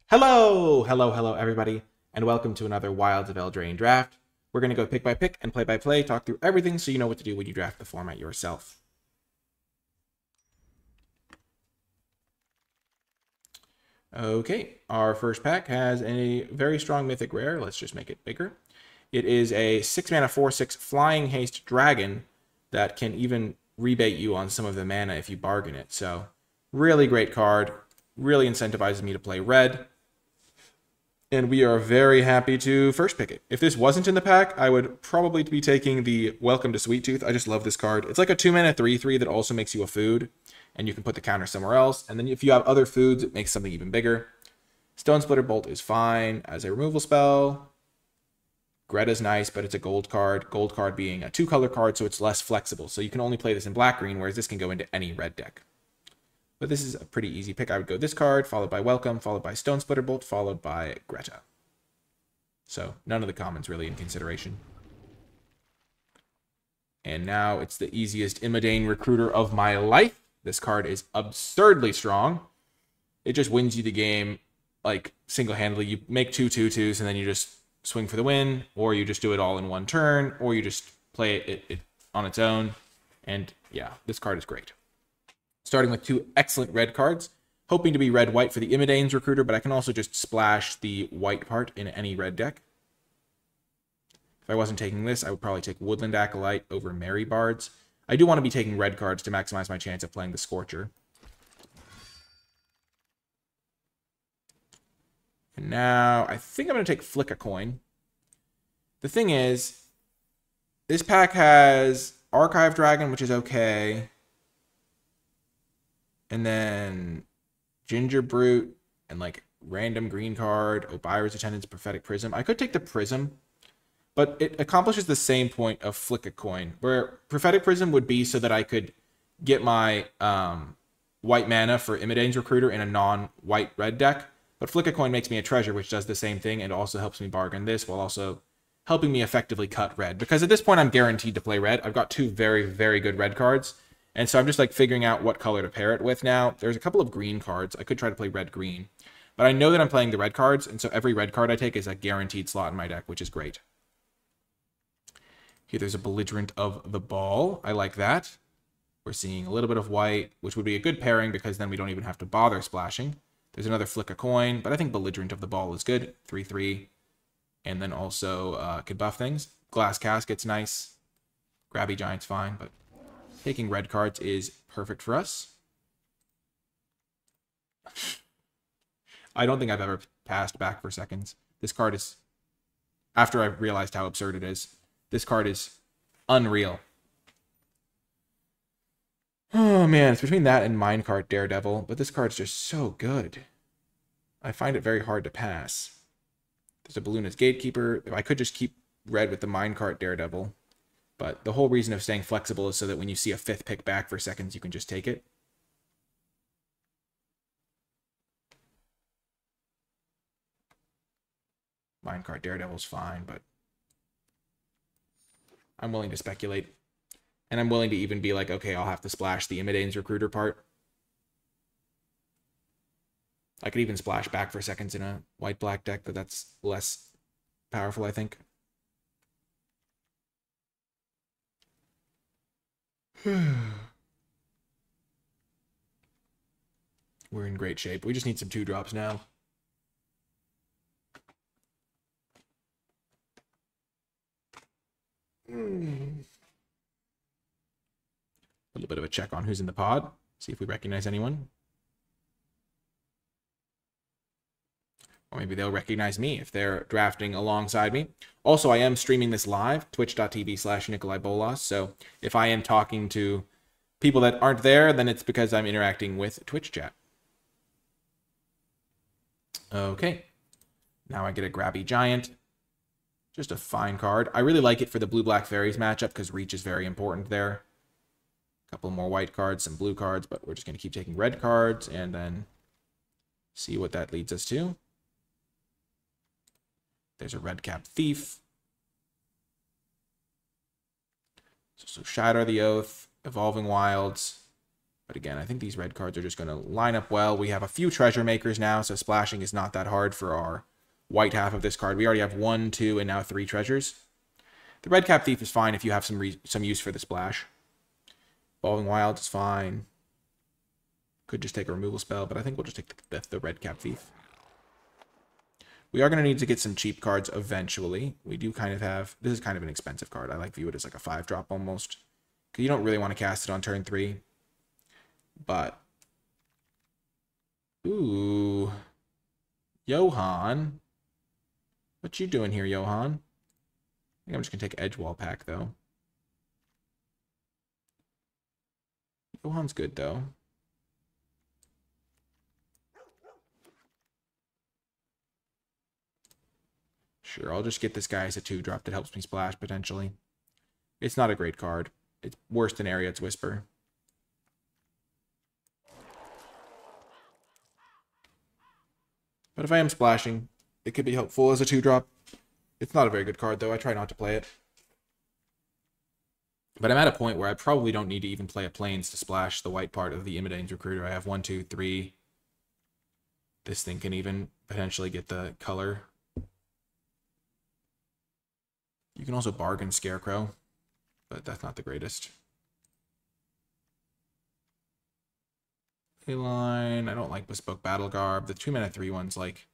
Hello, everybody, and welcome to another Wilds of Eldraine draft. We're going to go pick by pick and play by play, talk through everything so you know what to do when you draft the format yourself. Okay, our first pack has a very strong Mythic Rare. Let's just make it bigger. It is a 6-mana 4/6 Flying Haste Dragon that can even rebate you on some of the mana if you bargain it. So, really great card. Really incentivizes me to play red. And we are very happy to first pick it. If this wasn't in the pack, I would probably be taking the Welcome to Sweet Tooth. I just love this card. It's like a 2-mana 3/3 that also makes you a food, and you can put the counter somewhere else. And then if you have other foods, it makes something even bigger. Stone Splitter Bolt is fine as a removal spell. Greta's nice, but it's a gold card. Gold card being a 2-color card, so it's less flexible. So you can only play this in black-green, whereas this can go into any red deck. But this is a pretty easy pick. I would go this card, followed by Welcome, followed by Stone Splitter Bolt, followed by Greta. So none of the commons really in consideration. And now it's the easiest Eldraine recruiter of my life. This card is absurdly strong. It just wins you the game like single-handedly. You make 2/2/2s and then you just swing for the win, or you just do it all in one turn, or you just play it on its own. And yeah, this card is great. Starting with 2 excellent red cards. Hoping to be red-white for the Eldraine's recruiter, but I can also just splash the white part in any red deck. If I wasn't taking this, I would probably take Woodland Acolyte over Merry Bards. I do want to be taking red cards to maximize my chance of playing the Scorcher. And now, I think I'm going to take Flick a Coin. The thing is, this pack has Archive Dragon, which is okay. And then Ginger Brute and like random green card, Obira's Attendant's Prophetic Prism. I could take the Prism, but it accomplishes the same point of Flick a Coin, where Prophetic Prism would be so that I could get my white mana for Eldraine's Recruiter in a non-white red deck. But Flick a Coin makes me a treasure, which does the same thing and also helps me bargain this while also helping me effectively cut red. Because at this point, I'm guaranteed to play red. I've got 2 very, very good red cards. And so I'm just like figuring out what color to pair it with now. There's a couple of green cards. I could try to play red-green. But I know that I'm playing the red cards, and so every red card I take is a guaranteed slot in my deck, which is great. Here there's a Belligerent of the Ball. I like that. We're seeing a little bit of white, which would be a good pairing because then we don't even have to bother splashing. There's another Flick a Coin, but I think Belligerent of the Ball is good. 3/3. And then also could buff things. Glass Casket's nice. Grabby Giant's fine, but taking red cards is perfect for us. I don't think I've ever passed back for seconds. This card is, after I realized how absurd it is, this card is unreal. Oh man, it's between that and Minecart Daredevil, but this card's just so good. I find it very hard to pass. There's a Balloonist Gatekeeper. I could just keep red with the Minecart Daredevil. But the whole reason of staying flexible is so that when you see a 5th pick back for seconds, you can just take it. Minecart Daredevil's fine, but I'm willing to speculate. And I'm willing to even be like, okay, I'll have to splash the Eldraine's Recruiter part. I could even splash back for seconds in a white-black deck, but that's less powerful, I think. We're in great shape. We just need some 2-drops now. A little bit of a check on who's in the pod. See if we recognize anyone. Or maybe they'll recognize me if they're drafting alongside me. Also, I am streaming this live, twitch.tv/NicolaiBolas. So if I am talking to people that aren't there, then it's because I'm interacting with Twitch chat. Okay. Now I get a Grabby Giant. Just a fine card. I really like it for the Blue-Black Fairies matchup because reach is very important there. A couple more white cards, some blue cards, but we're just going to keep taking red cards and then see what that leads us to. There's a Red-Cap Thief. So Shatter the Oath, Evolving Wilds, But again, I think these red cards are just going to line up well. We have a few treasure makers now, so splashing is not that hard for our white half of this card. We already have 1, 2, and now 3 treasures. The red cap thief is fine if you have some use for the splash. Evolving Wilds is fine. Could just take a removal spell, but I think we'll just take the red cap thief. We are going to need to get some cheap cards eventually. We do kind of have... This is kind of an expensive card. I like view it as like a 5-drop almost. Because you don't really want to cast it on turn 3. But... Ooh. Johan. What you doing here, Johan? I think I'm just going to take Edgewall Pack, though. Johan's good, though. Sure, I'll just get this guy as a 2-drop that helps me splash, potentially. It's not a great card. It's worse than Ariad's Whisper. But if I am splashing, it could be helpful as a 2-drop. It's not a very good card, though. I try not to play it. But I'm at a point where I probably don't need to even play a Plains to splash the white part of the Imidane's Recruiter. I have 1, 2, 3. This thing can even potentially get the color. You can also bargain Scarecrow, but that's not the greatest. Line. I don't like Bespoke Battle Garb. The 2-mana 3 one's like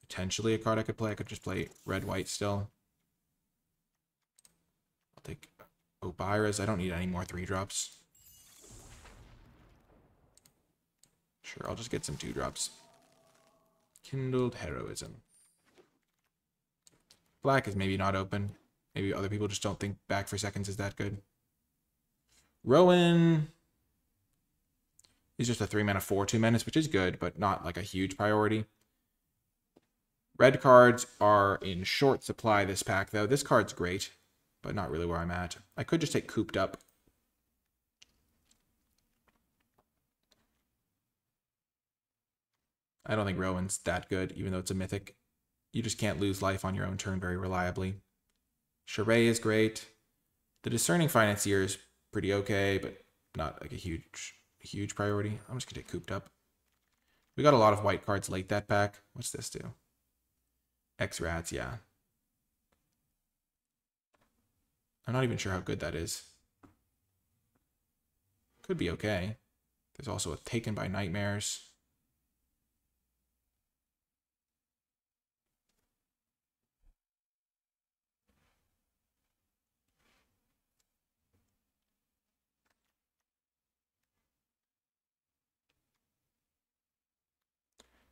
potentially a card I could play. I could just play red-white still. I'll take Obira's. I don't need any more 3-drops. Sure, I'll just get some 2-drops. Kindled Heroism. Black is maybe not open. Maybe other people just don't think Back for Seconds is that good. Rowan is just a 3-mana 4/2 menace, which is good, but not like a huge priority. Red cards are in short supply this pack, though. This card's great, but not really where I'm at. I could just take Cooped Up. I don't think Rowan's that good, even though it's a mythic. You just can't lose life on your own turn very reliably. Charade is great. The Discerning Financier is pretty okay, but not like a huge priority. I'm just going to take Cooped Up. We got a lot of white cards late that pack. What's this do? X-Rats, yeah. I'm not even sure how good that is. Could be okay. There's also a Taken by Nightmares.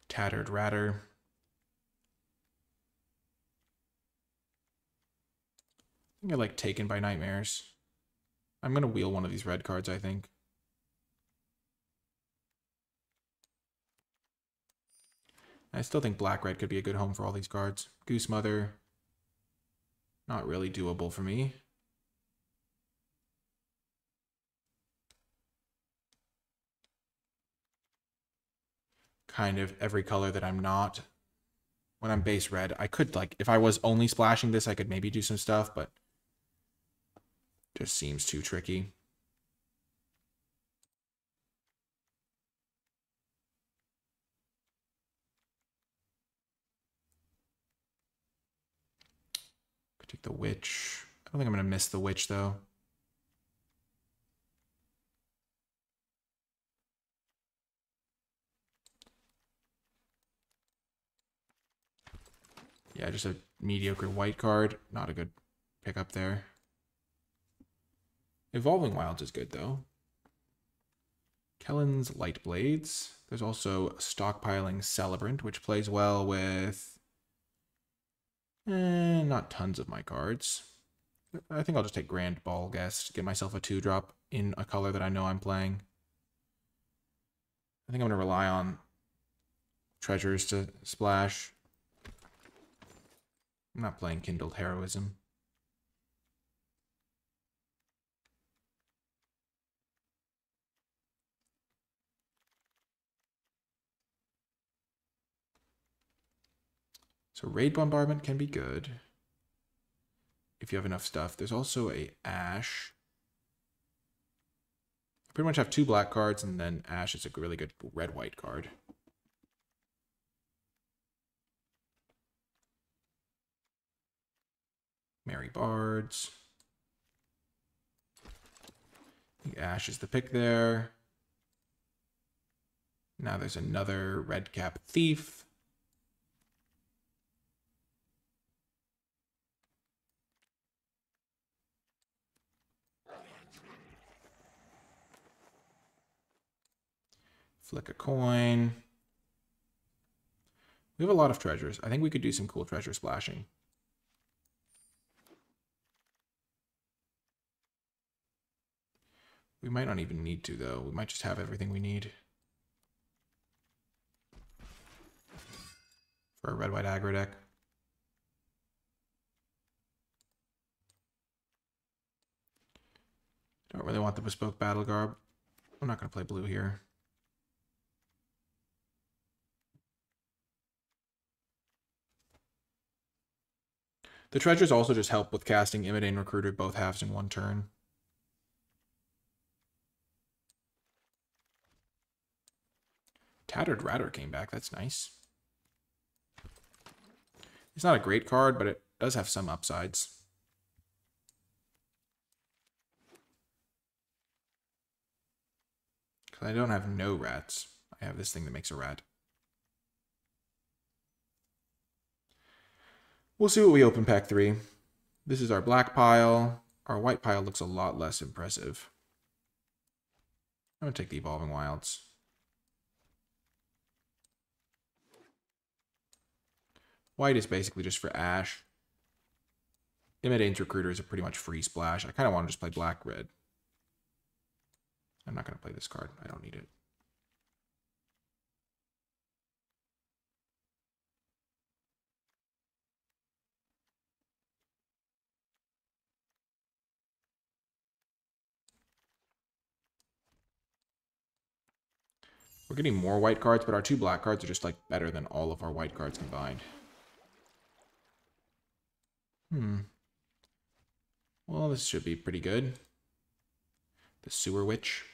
Tattered Ratter. I think I like Taken by Nightmares. I'm going to wheel one of these red cards, I think. I still think Black-Red could be a good home for all these cards. Goose Mother. Not really doable for me. Kind of every color that I'm not. When I'm base red, I could, like, if I was only splashing this, I could maybe do some stuff, but just seems too tricky. Could take the Witch. I don't think I'm going to miss the Witch, though. Yeah, just a mediocre white card. Not a good pickup there. Evolving Wilds is good, though. Kellen's Light Blades. There's also Stockpiling Celebrant, which plays well with... not tons of my cards. I think I'll just take Grand Ball Guest, get myself a 2-drop in a color that I know I'm playing. I think I'm going to rely on treasures to splash. I'm not playing Kindled Heroism. So Raid Bombardment can be good if you have enough stuff. There's also a Ash. Pretty much have 2 black cards, and then Ash is a really good red-white card. Merry Bards. I think Ash is the pick there. Now there's another red cap thief. Flick a coin. We have a lot of treasures. I think we could do some cool treasure splashing. We might not even need to, though. We might just have everything we need for a red-white aggro deck. Don't really want the bespoke battle garb. I'm not going to play blue here. The treasures also just help with casting Eldraine Recruiter both halves in one turn. Tattered Ratter came back. That's nice. It's not a great card, but it does have some upsides. Because I don't have no rats. I have this thing that makes a rat. We'll see what we open pack 3. This is our black pile. Our white pile looks a lot less impressive. I'm going to take the Evolving Wilds. White is basically just for Ash. Eldraine's Recruiter is a pretty much free splash. I kind of want to just play black-red. I'm not going to play this card. I don't need it. We're getting more white cards, but our 2 black cards are just like better than all of our white cards combined. Well, this should be pretty good. The Sewer Witch.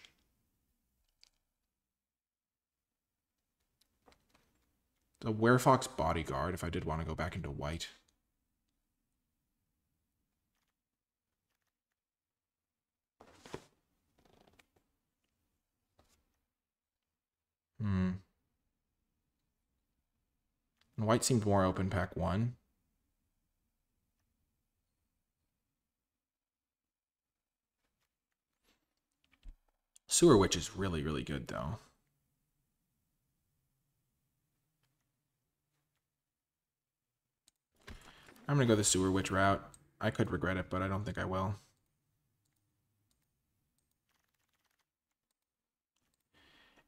The Werefox Bodyguard, if I did want to go back into white. White seemed more open pack 1. Sewer Witch is really, really good, though. I'm going to go the Sewer Witch route. I could regret it, but I don't think I will.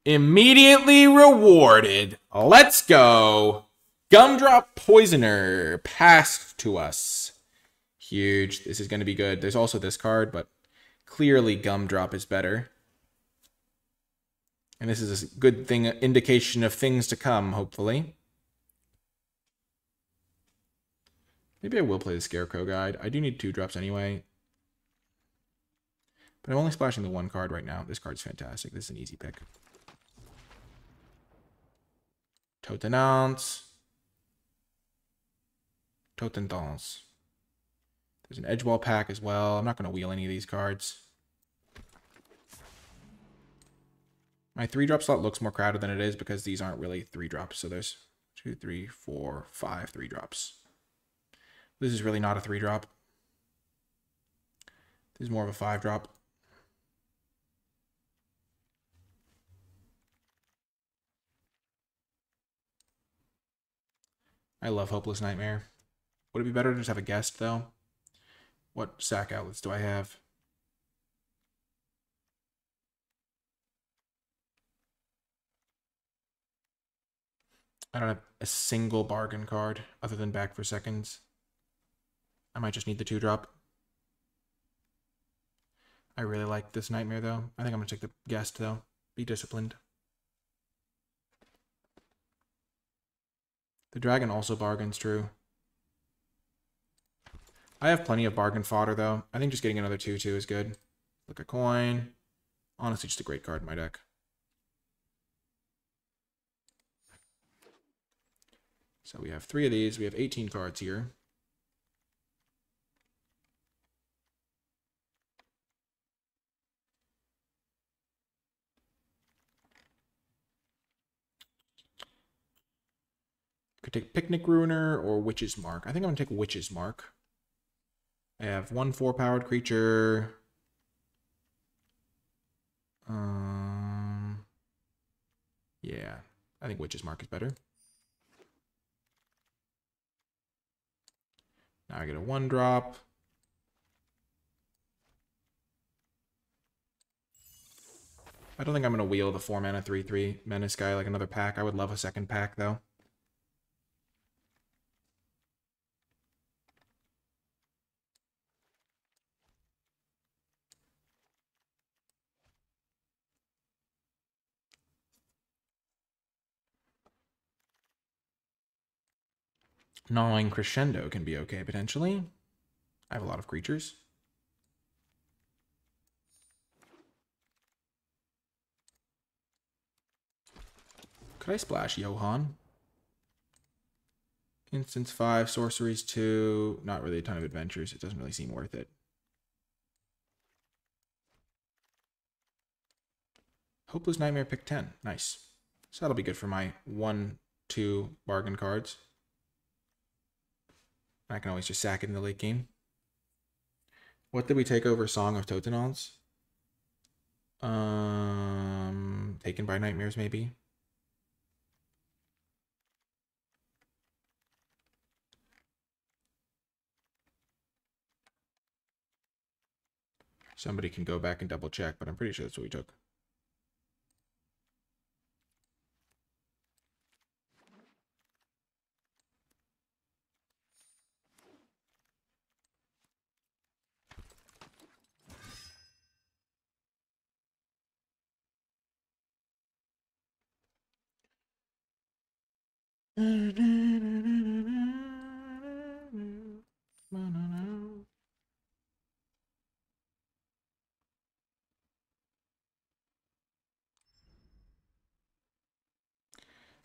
Immediately rewarded. Let's go. Gumdrop Poisoner passed to us. Huge. This is going to be good. There's also this card, but clearly Gumdrop is better. And this is a good thing, indication of things to come, hopefully. Maybe I will play the Scarecrow Guide. I do need 2 drops anyway. But I'm only splashing the 1 card right now. This card's fantastic. This is an easy pick. Totenance. Totendance. There's an Edgewall pack as well. I'm not going to wheel any of these cards. My 3-drop slot looks more crowded than it is because these aren't really 3-drops. So there's 2, 3, 4, 5 3-drops. This is really not a 3-drop. This is more of a 5-drop. I love Hopeless Nightmare. Would it be better to just have a guest, though? What sack outlets do I have? I don't have a single bargain card other than Back for Seconds. I might just need the 2-drop. I really like this Nightmare, though. I think I'm going to take the guest, though. Be disciplined. The dragon also bargains, true. I have plenty of bargain fodder, though. I think just getting another 2/2 is good. Look a coin. Honestly, just a great card in my deck. So we have 3 of these. We have 18 cards here. Could take Picnic Ruiner or Witch's Mark. I think I'm going to take Witch's Mark. I have 1 4-powered creature. Yeah, I think Witch's Mark is better. Now I get a 1-drop. I don't think I'm going to wheel the 4-mana 3/3 Menace guy like another pack. I would love a second pack, though. Gnawing Crescendo can be okay, potentially. I have a lot of creatures. Could I splash Johan? Instance 5, sorceries 2. Not really a ton of adventures. It doesn't really seem worth it. Hopeless Nightmare, pick 10. Nice. So that'll be good for my 1/2 bargain cards. I can always just sack it in the late game. What did we take over Song of Totenons? Taken by Nightmares, maybe. Somebody can go back and double check, but I'm pretty sure that's what we took.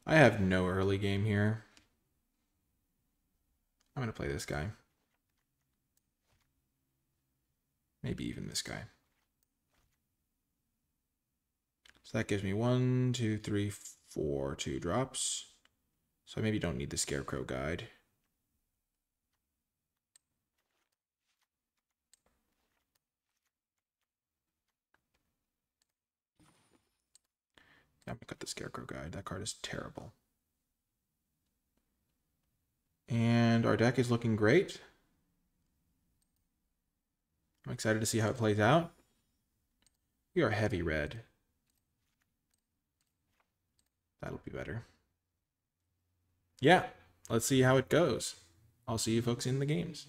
I have no early game here. I'm going to play this guy. Maybe even this guy. So that gives me 1, 2, 3, 4 2-drops. So I maybe don't need the Scarecrow Guide. I'm going to cut the Scarecrow Guide. That card is terrible. And our deck is looking great. I'm excited to see how it plays out. We are heavy red. That'll be better. Yeah, let's see how it goes. I'll see you folks in the games.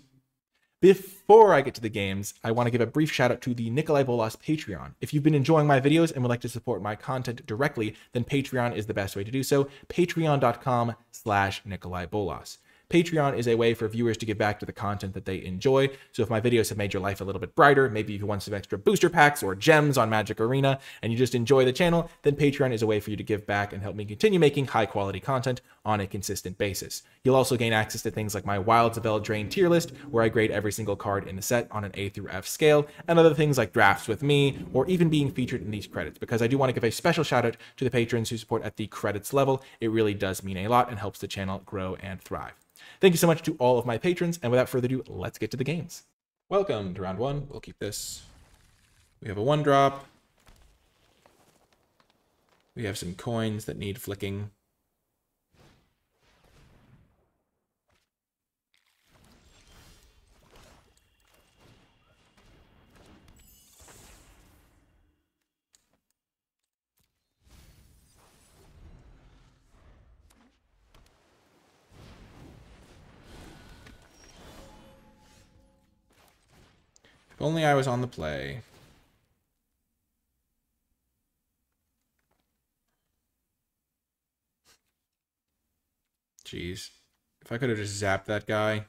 Before I get to the games, I want to give a brief shout out to the NicolaiBolas Patreon. If you've been enjoying my videos and would like to support my content directly, then Patreon is the best way to do so. Patreon.com/NicolaiBolas. Patreon is a way for viewers to give back to the content that they enjoy. So if my videos have made your life a little bit brighter, maybe if you want some extra booster packs or gems on Magic Arena, and you just enjoy the channel, then Patreon is a way for you to give back and help me continue making high quality content on a consistent basis. You'll also gain access to things like my Wilds of Eldraine tier list, where I grade every single card in the set on an A through F scale, and other things like drafts with me, or even being featured in these credits, because I do want to give a special shout out to the patrons who support at the credits level. It really does mean a lot and helps the channel grow and thrive. Thank you so much to all of my patrons, and without further ado, let's get to the games. Welcome to round 1. We'll keep this. We have a 1-drop. We have some coins that need flicking. If only I was on the play. Jeez. If I could have just zapped that guy.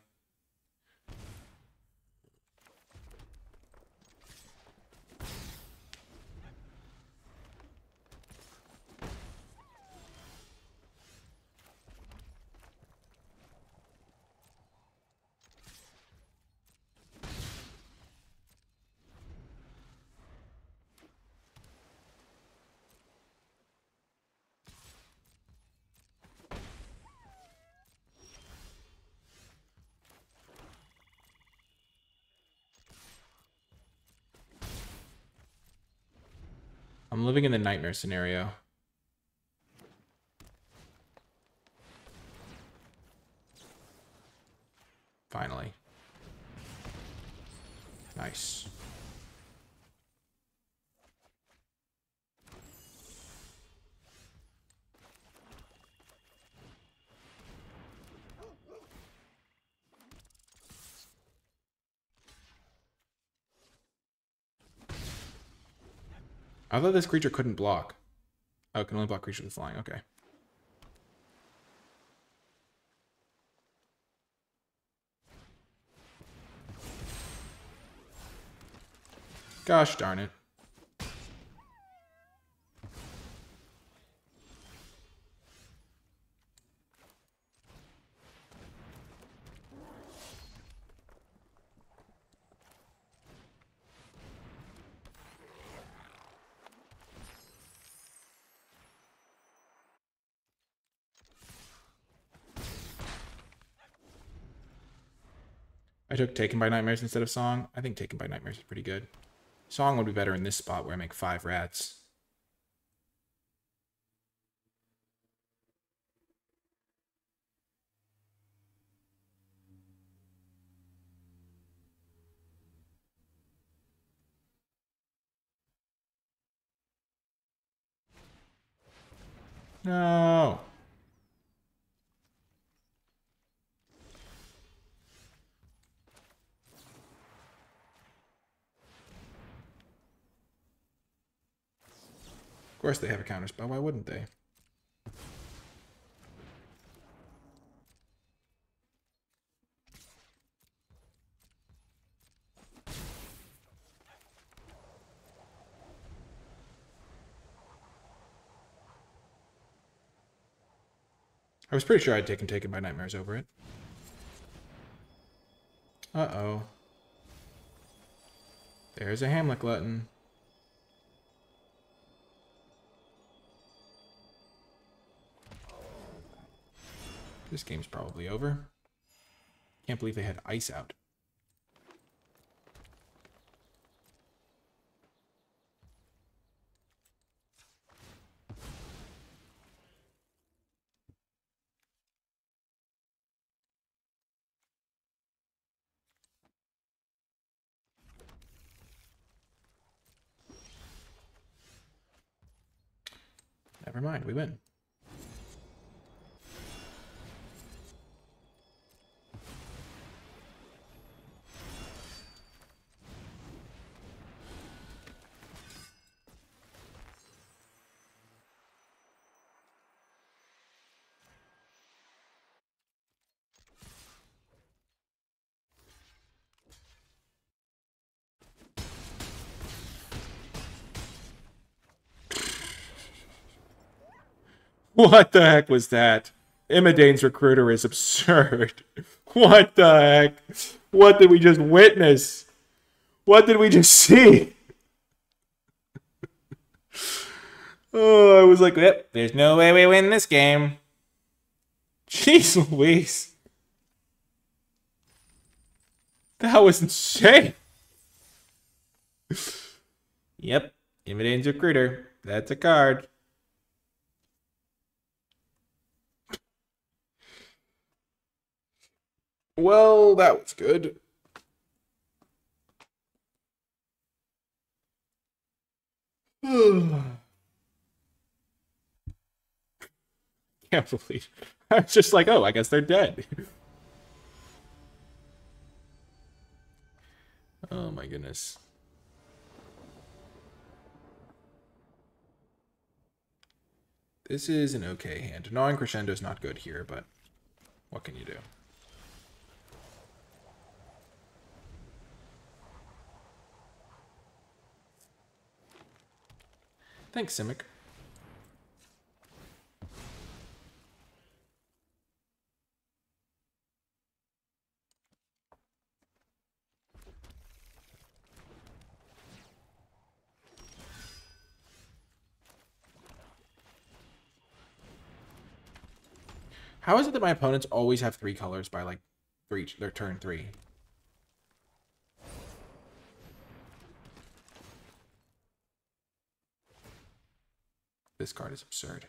living in the nightmare scenario. Finally. Nice. I thought this creature couldn't block. Oh, it can only block creatures with flying. Okay. Gosh darn it. I took Taken by Nightmares instead of Song. I think Taken by Nightmares is pretty good. Song would be better in this spot where I make 5 rats. No. Of course they have a counterspell. Why wouldn't they? I was pretty sure I'd Taken by Nightmares over it. Uh-oh. There's a Hamlet glutton. This game's probably over. Can't believe they had ice out. Never mind, we win. What the heck was that? Imidane's Recruiter is absurd. What the heck? What did we just witness? What did we just see? Oh, I was like, yep, there's no way we win this game. Jeez Louise. That was insane. Yep, Imidane's Recruiter. That's a card. Well, that was good. Can't believe. I was just like, oh, I guess they're dead. Oh my goodness. This is an okay hand. Gnawing Crescendo is not good here, but what can you do? Thanks, Simic. How is it that my opponents always have 3 colors by like their turn 3? This card is absurd.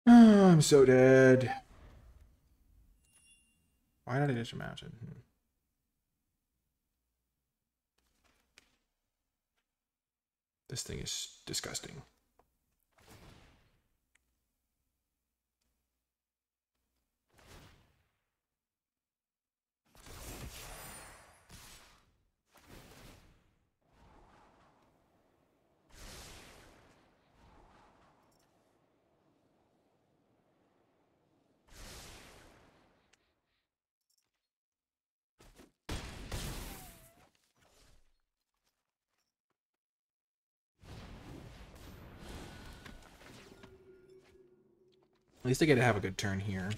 Oh, I'm so dead. Why did I just mount it? This thing is disgusting. At least I get to have a good turn here.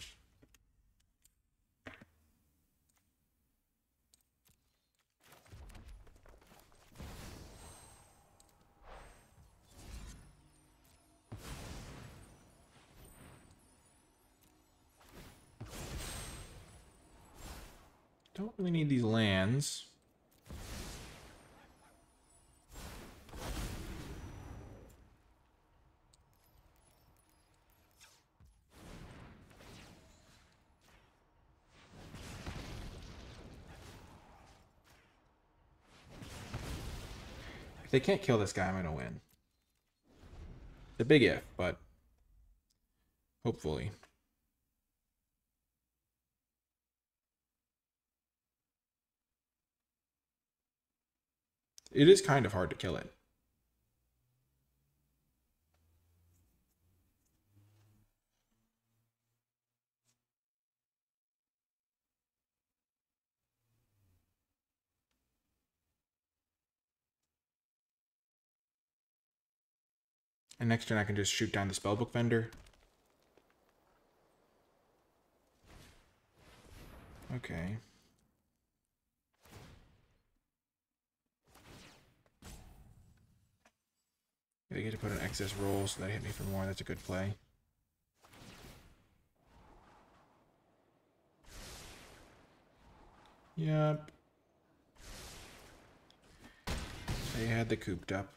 Don't really need these lands. If they can't kill this guy, I'm gonna win. It's a big if, but hopefully. It is kind of hard to kill it. And next turn I can just shoot down the spellbook vendor. Okay. They get to put an excess roll so that hit me for more. That's a good play. Yep. They had the cooped up.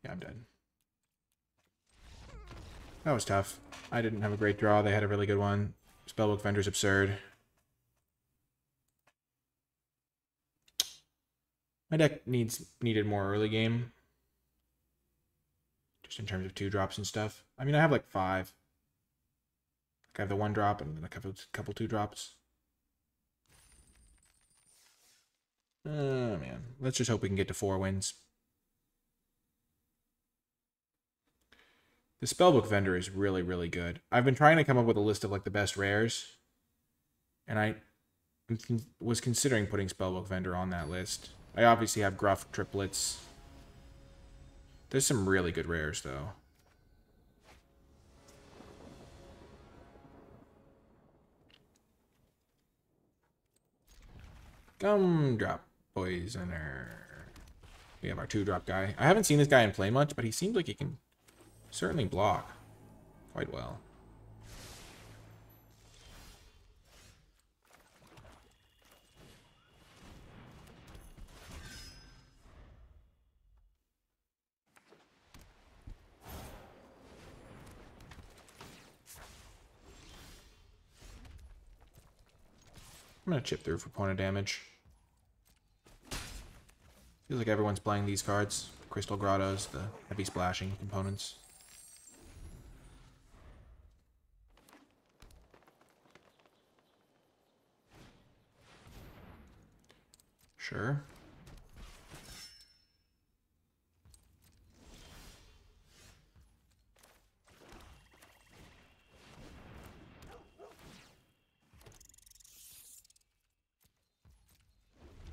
Yeah, I'm dead. That was tough. I didn't have a great draw. They had a really good one. Spellbook vendor's absurd. My deck needed more early game. Just in terms of 2-drops and stuff. I mean, I have like 5. I have the 1-drop and a couple 2-drops. Oh, man. Let's just hope we can get to 4 wins. The Spellbook vendor is really, really good. I've been trying to come up with a list of like the best rares. And I was considering putting Spellbook vendor on that list. I obviously have Gruff triplets. There's some really good rares, though. Gumdrop Poisoner. We have our 2-drop guy. I haven't seen this guy in play much, but he seems like he can certainly block quite well. I'm going to chip through for point of damage. Feels like everyone's playing these cards. Crystal Grottos, the heavy splashing components. Sure.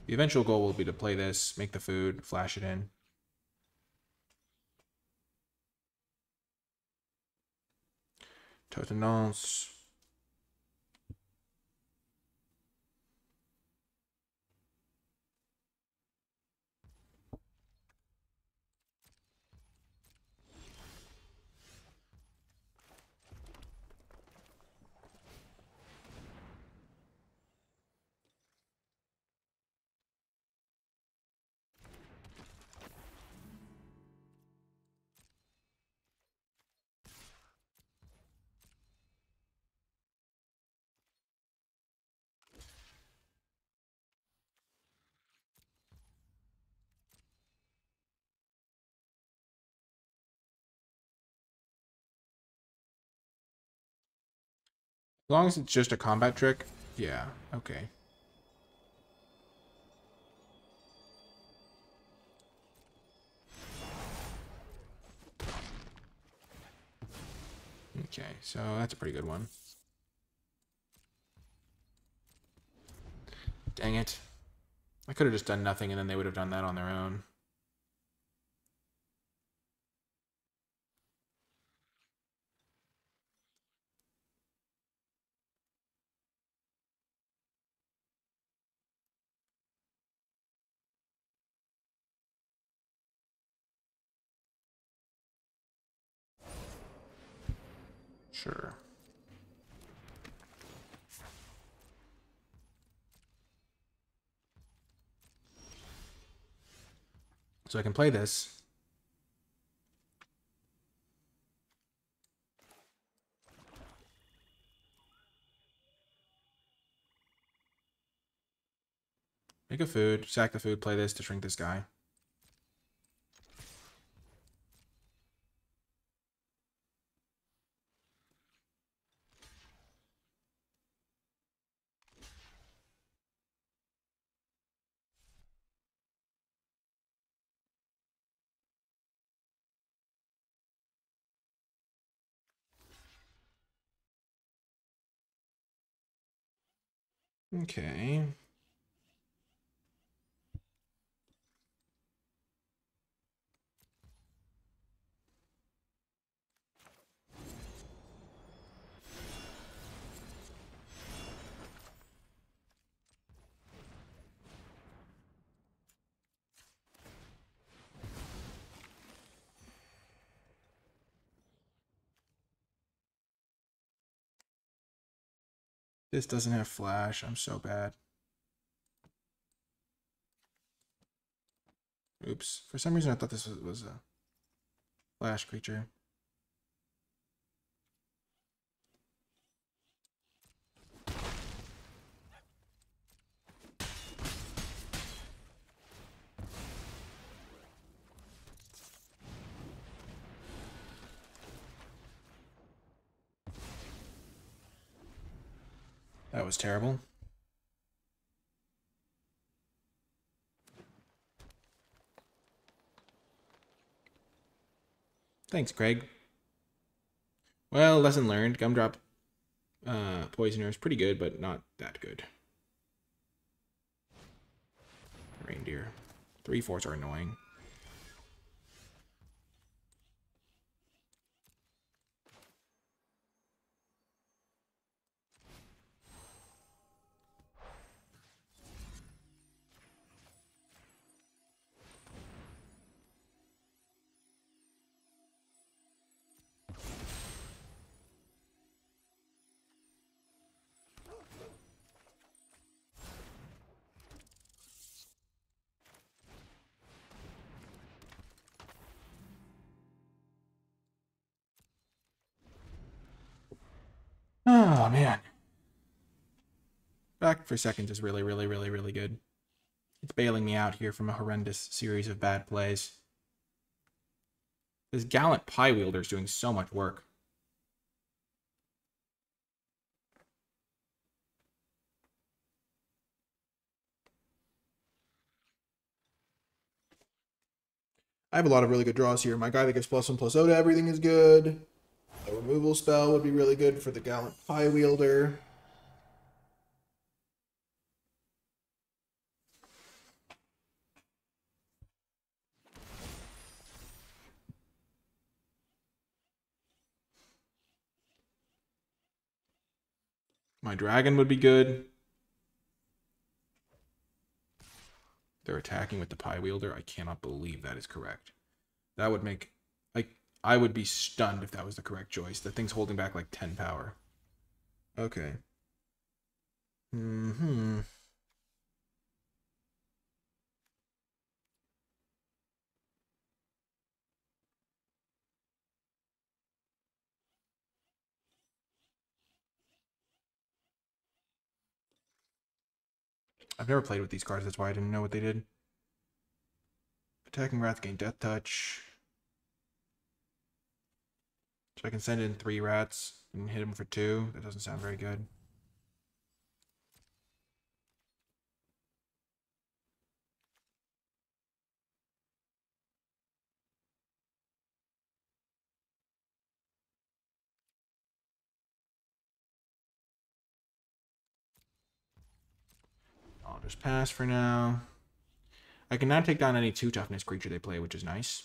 The eventual goal will be to play this, make the food, flash it in. Totenance. As long as it's just a combat trick, yeah, okay. Okay, so that's a pretty good one. Dang it. I could have just done nothing and then they would have done that on their own. Sure. So I can play this. Make a food, sack the food, play this to shrink this guy. Okay. This doesn't have flash. I'm so bad. Oops. For some reason I thought this was a flash creature. That was terrible. Thanks, Craig. Well, lesson learned. Gumdrop Poisoner is pretty good, but not that good. Reindeer. 3/4s are annoying. Oh, man. Back for seconds is really, really, really, really good. It's bailing me out here from a horrendous series of bad plays. This Gallant Pie Wielder is doing so much work. I have a lot of really good draws here. My guy that gives +1/+0 to everything is good. A removal spell would be really good for the Gallant Pie Wielder. My dragon would be good. They're attacking with the Pie Wielder. I cannot believe that is correct. That would make... like, I would be stunned if that was the correct choice. The thing's holding back like 10 power. Okay. I've never played with these cards, that's why I didn't know what they did. Attacking rats gain death touch. So I can send in 3 rats and hit him for 2. That doesn't sound very good. I'll just pass for now. I can now take down any 2 toughness creature they play, which is nice.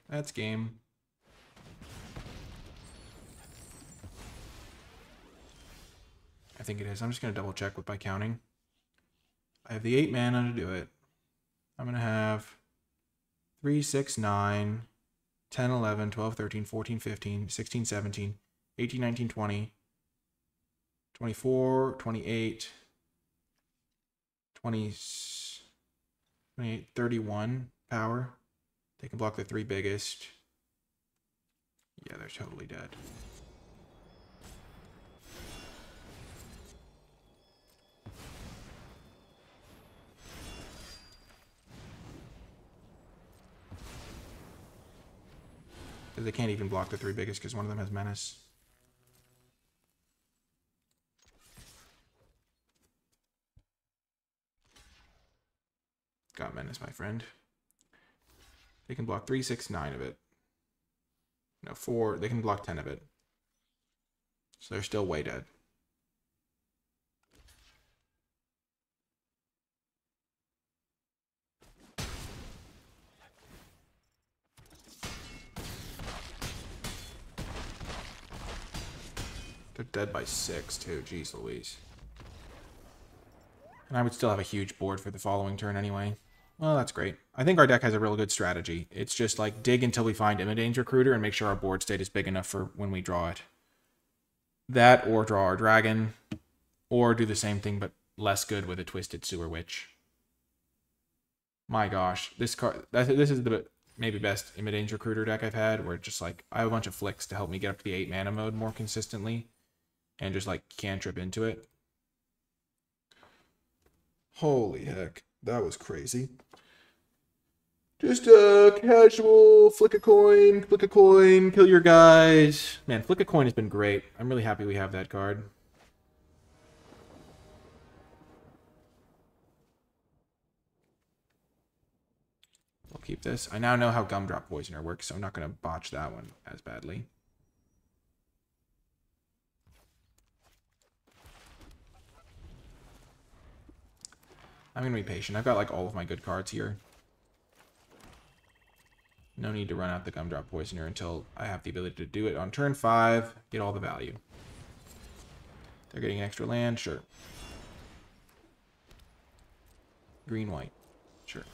That's game. I think it is. I'm just going to double check with my counting. I have the 8 mana to do it. I'm going to have 3, 6, 9, 10, 11, 12, 13, 14, 15, 16, 17, 18, 19, 20, 24, 28, 20, 28, 31 power. They can block the 3 biggest. Yeah, they're totally dead. They can't even block the 3 biggest because one of them has menace. Got menace, my friend. They can block 3, 6, 9 of it. No, 4. They can block 10 of it. So they're still way dead. They're dead by 6, too. Jeez Louise. And I would still have a huge board for the following turn anyway. Well, that's great. I think our deck has a real good strategy. It's just like dig until we find Imidane's Recruiter and make sure our board state is big enough for when we draw it. That, or draw our dragon, or do the same thing but less good with a Twisted Sewer Witch. My gosh, this card, this is the maybe best Imidane's Recruiter deck I've had, where it's just like I have a bunch of flicks to help me get up to the 8 mana mode more consistently, and just like cantrip into it. Holy heck, that was crazy. Just a casual flick a coin, kill your guys. Man, flick a coin has been great. I'm really happy we have that card. I'll keep this. I now know how Gumdrop Poisoner works, so I'm not going to botch that one as badly. I'm going to be patient. I've got like all of my good cards here. No need to run out the Gumdrop Poisoner until I have the ability to do it on turn 5. Get all the value. They're getting extra land? Sure. Green, white. Sure.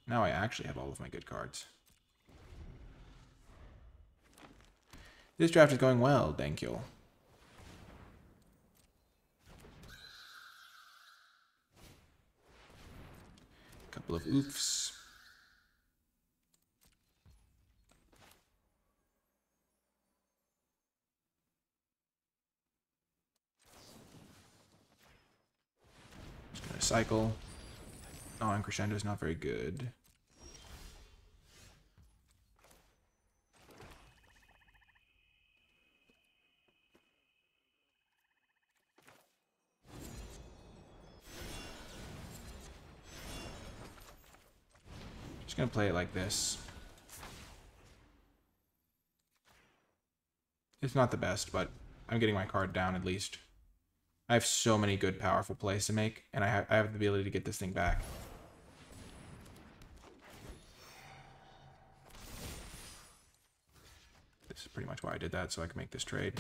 Now I actually have all of my good cards. This draft is going well, thank you. Couple of oofs. Just gonna cycle. Oh, and Crescendo is not very good. Just gonna play it like this. It's not the best, but I'm getting my card down at least. I have so many good, powerful plays to make, and I have the ability to get this thing back. This is pretty much why I did that, so I can make this trade.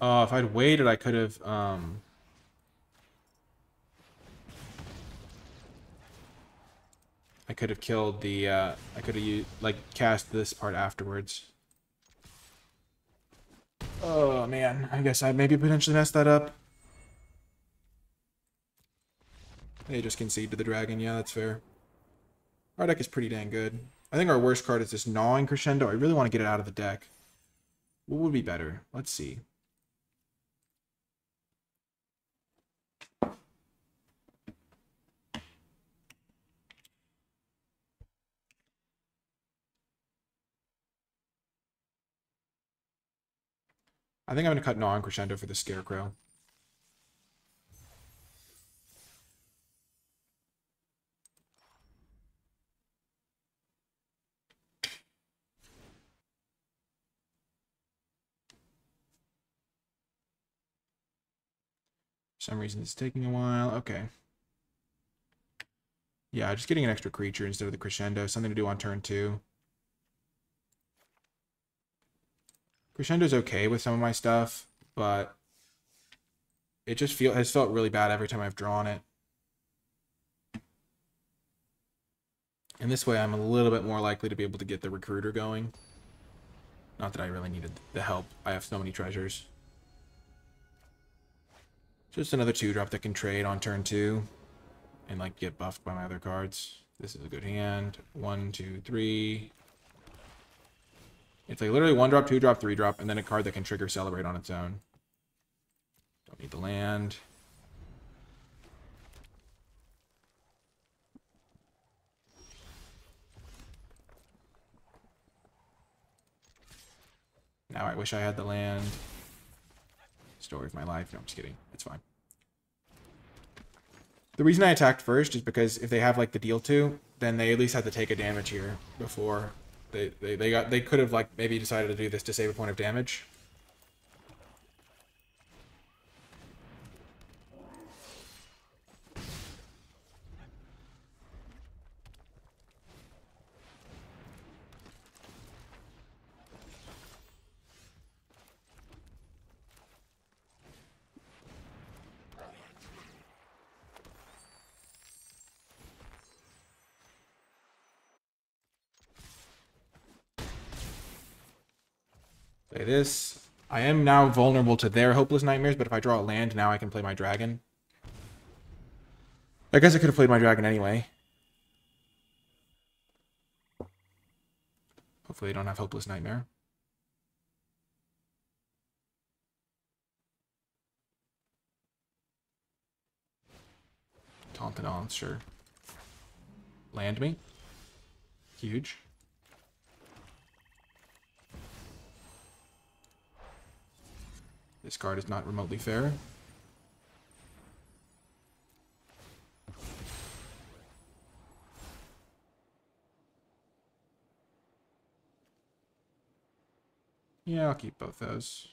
If I'd waited, I could have, I could have killed the, I could have used, like, cast this part afterwards. Oh, man. I guess I maybe potentially messed that up. They just concede to the dragon. Yeah, that's fair. Our deck is pretty dang good. I think our worst card is this Gnawing Crescendo. I really want to get it out of the deck. What would be better? Let's see. I think I'm going to cut Gnawing Crescendo for the Scarecrow. For some reason it's taking a while. Okay. Yeah, just getting an extra creature instead of the Crescendo. Something to do on turn 2. Crescendo's okay with some of my stuff, but it just has felt really bad every time I've drawn it. And this way I'm a little bit more likely to be able to get the Recruiter going. Not that I really needed the help. I have so many treasures. Just another 2-drop that can trade on turn 2 and like get buffed by my other cards. This is a good hand. 1, 2, 3. It's like literally 1-drop, 2-drop, 3-drop, and then a card that can trigger Celebrate on its own. Don't need the land. Now I wish I had the land. Story of my life. No, I'm just kidding. It's fine. The reason I attacked first is because if they have like the deal 2, then they at least had to take a damage here before they could have like maybe decided to do this to save a point of damage. Play this. I am now vulnerable to their Hopeless Nightmares, but if I draw a land, now I can play my dragon. I guess I could have played my dragon anyway. Hopefully I don't have Hopeless Nightmare. Tauntaun, sure. Land me. Huge. This card is not remotely fair. Yeah, I'll keep both those.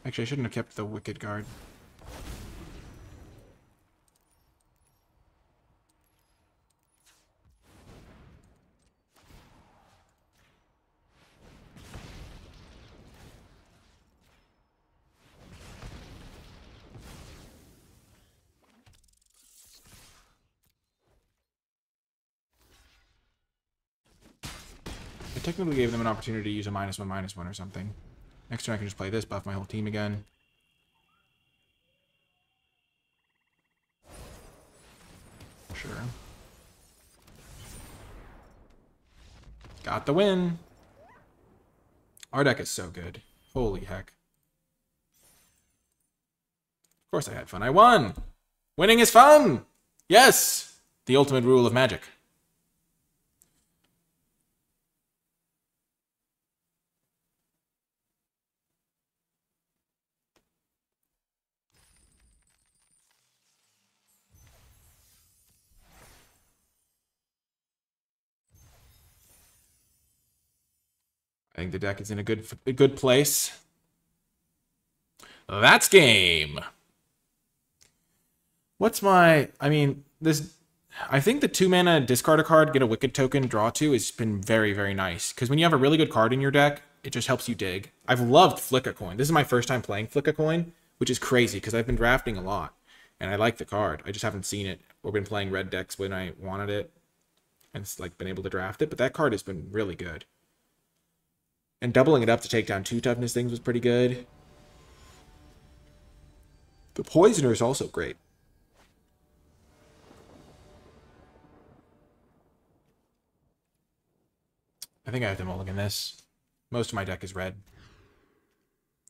Actually, I shouldn't have kept the Wicked Guard. I technically gave them an opportunity to use a -1/-1 or something. Next turn I can just play this, buff my whole team again. Sure. Got the win! Our deck is so good. Holy heck. Of course I had fun. I won! Winning is fun! Yes! The ultimate rule of Magic. I think the deck is in a good place. That's game. What's my... I mean, this... I think the 2-mana discard a card, get a Wicked token, draw 2 has been very, very nice. Because when you have a really good card in your deck, it just helps you dig. I've loved Flick a Coin. This is my first time playing Flick a Coin, which is crazy because I've been drafting a lot. And I like the card. I just haven't seen it or been playing red decks when I wanted it. And it's like been able to draft it. But that card has been really good. And doubling it up to take down 2 toughness things was pretty good. The Poisoner is also great. I think I have to mulligan this. Most of my deck is red.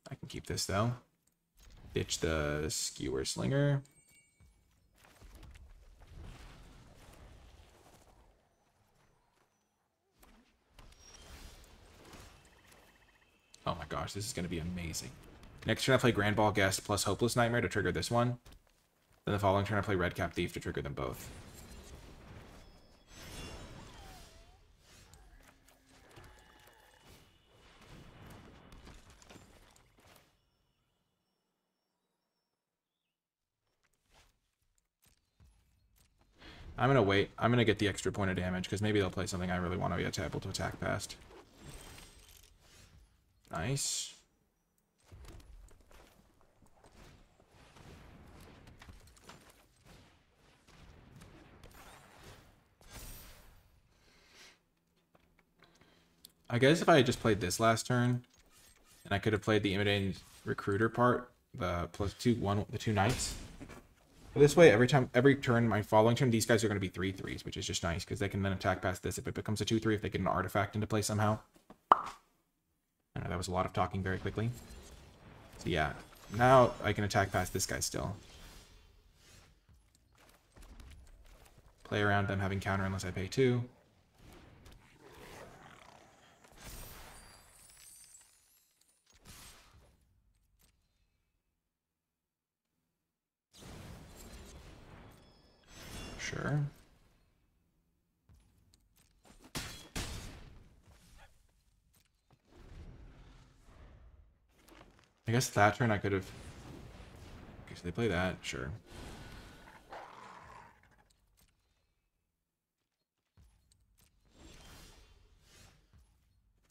I can keep this, though. Ditch the Skewer Slinger. Oh my gosh, this is going to be amazing. Next turn I play Grand Ball Guest plus Hopeless Nightmare to trigger this one. Then the following turn I play Redcap Thief to trigger them both. I'm going to wait. I'm going to get the extra point of damage because maybe they'll play something I really want to be able to attack past. Nice. I guess if I had just played this last turn, and I could have played the Imitating Recruiter part, the the 2 knights. But this way, every turn, my following turn, these guys are going to be 3/3s, which is just nice, because they can then attack past this if it becomes a 2/3, if they get an artifact into play somehow. I know that was a lot of talking very quickly. So yeah, now I can attack past this guy still. Play around them having counter unless I pay 2. Sure. I guess that turn I could have... Okay, so they play that, sure.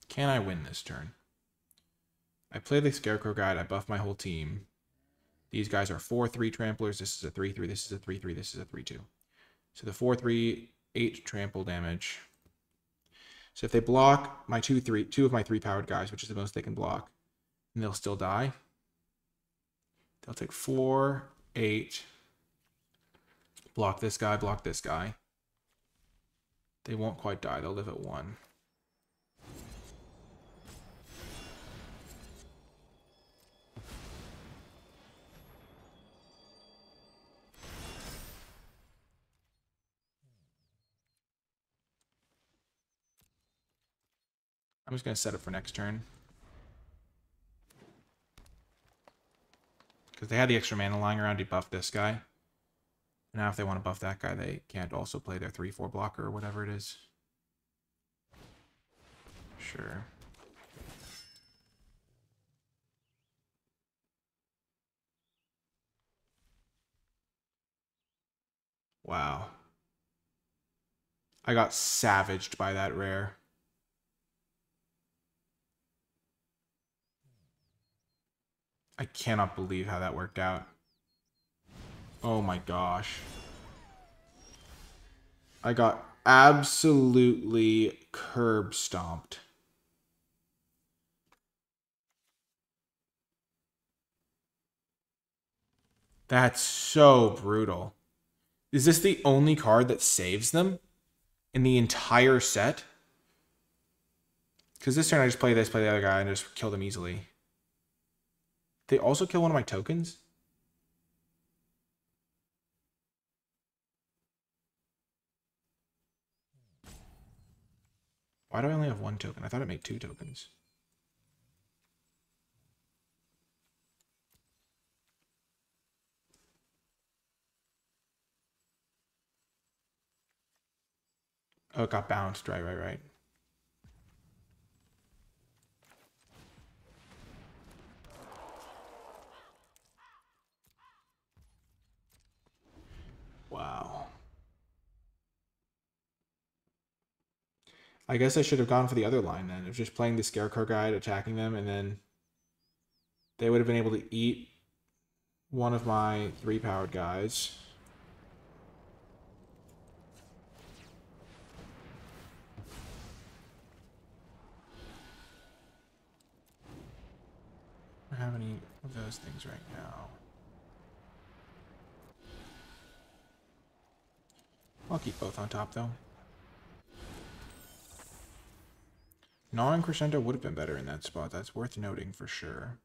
Can I win this turn? I play the Scarecrow Guide, I buff my whole team. These guys are 4/3 tramplers, this is a 3/3, this is a 3/3, this is a 3/2. So the 4/3, 8 trample damage. So if they block my 2 of my 3 powered guys, which is the most they can block, and they'll still die. They'll take 4, 8. Block this guy, block this guy. They won't quite die, they'll live at 1. I'm just going to set up for next turn. Because they had the extra mana lying around to buff this guy. Now if they want to buff that guy, they can't also play their 3/4 blocker or whatever it is. Sure. Wow. I got savaged by that rare. I cannot believe how that worked out. Oh my gosh. I got absolutely curb stomped. That's so brutal. Is this the only card that saves them in the entire set? Because this turn I just play this, play the other guy, and just kill them easily. They also kill one of my tokens? Why do I only have one token? I thought it made 2 tokens. Oh, it got bounced. Right. Wow. I guess I should have gone for the other line then. Of just playing the Scarecrow guy, attacking them, and then they would have been able to eat one of my 3-powered guys. I don't have any of those things right now. I'll keep both on top though. Non-crescendo would have been better in that spot. That's worth noting for sure.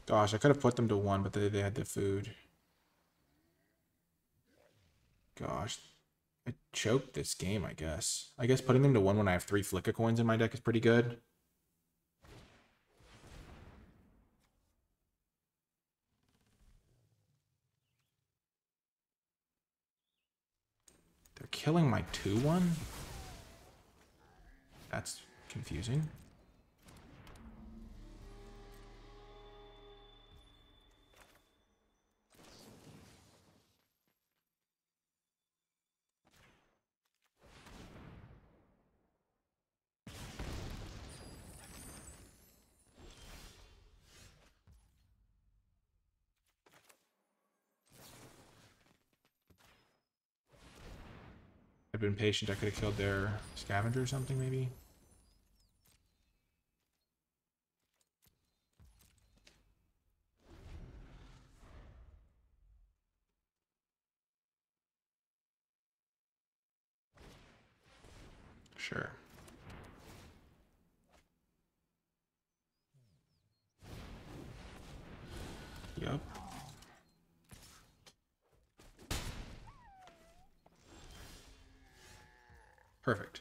Gosh, I could have put them to 1, but they had the food. Gosh. I choked this game, I guess. I guess putting them to 1 when I have 3 Flicka coins in my deck is pretty good. They're killing my 2/1? That's confusing. I've been patient. I could have killed their scavenger or something, maybe. Sure. Yup. Perfect.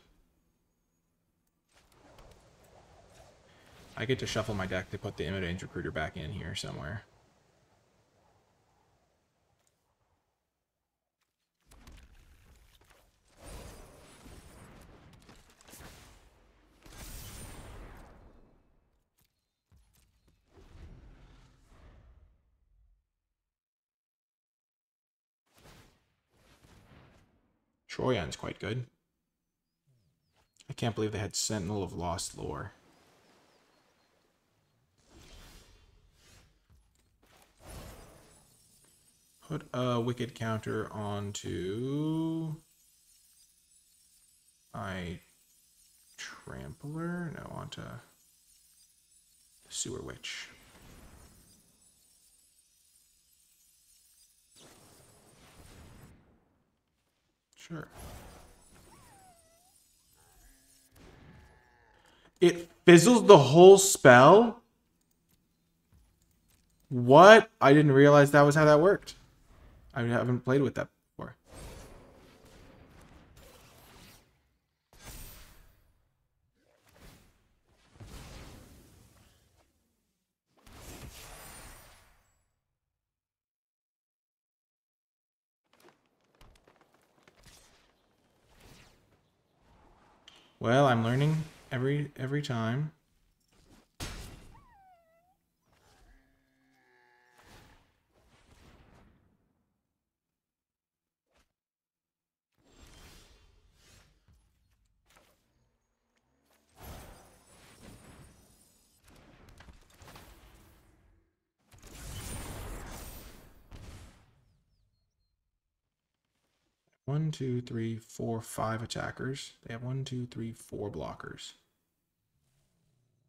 I get to shuffle my deck to put the Immodane's Recruiter back in here somewhere. Troyan's quite good. I can't believe they had Sentinel of Lost Lore. Put a Wicked counter onto my Trampler? No, onto the Sewer Witch. Sure. It fizzles the whole spell? What? I didn't realize that was how that worked. I haven't played with that before. Well, I'm learning every time. One, two, three, four, 5 attackers. They have 1, 2, 3, 4 blockers.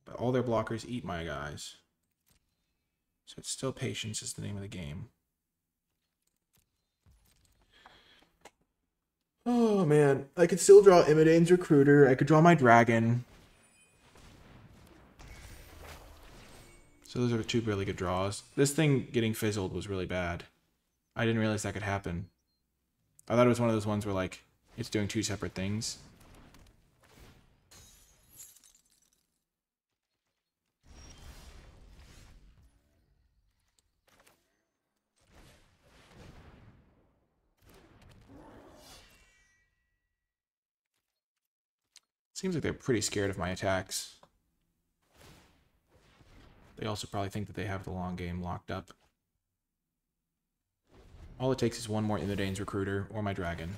But all their blockers eat my guys. So it's still patience is the name of the game. Oh man, I could still draw Immodane's Recruiter. I could draw my dragon. So those are 2 really good draws. This thing getting fizzled was really bad. I didn't realize that could happen. I thought it was one of those ones where, like, it's doing 2 separate things. Seems like they're pretty scared of my attacks. They also probably think that they have the long game locked up. All it takes is 1 more Immodane's Recruiter or my dragon.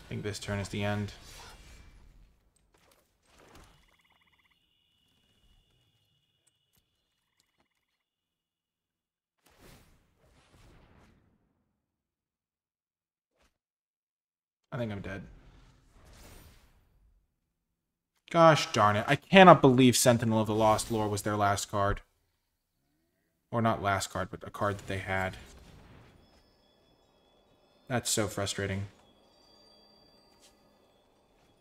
I think this turn is the end. I think I'm dead. Gosh darn it. I cannot believe Sentinel of the Lost Lore was their last card. Or not last card, but a card that they had. That's so frustrating.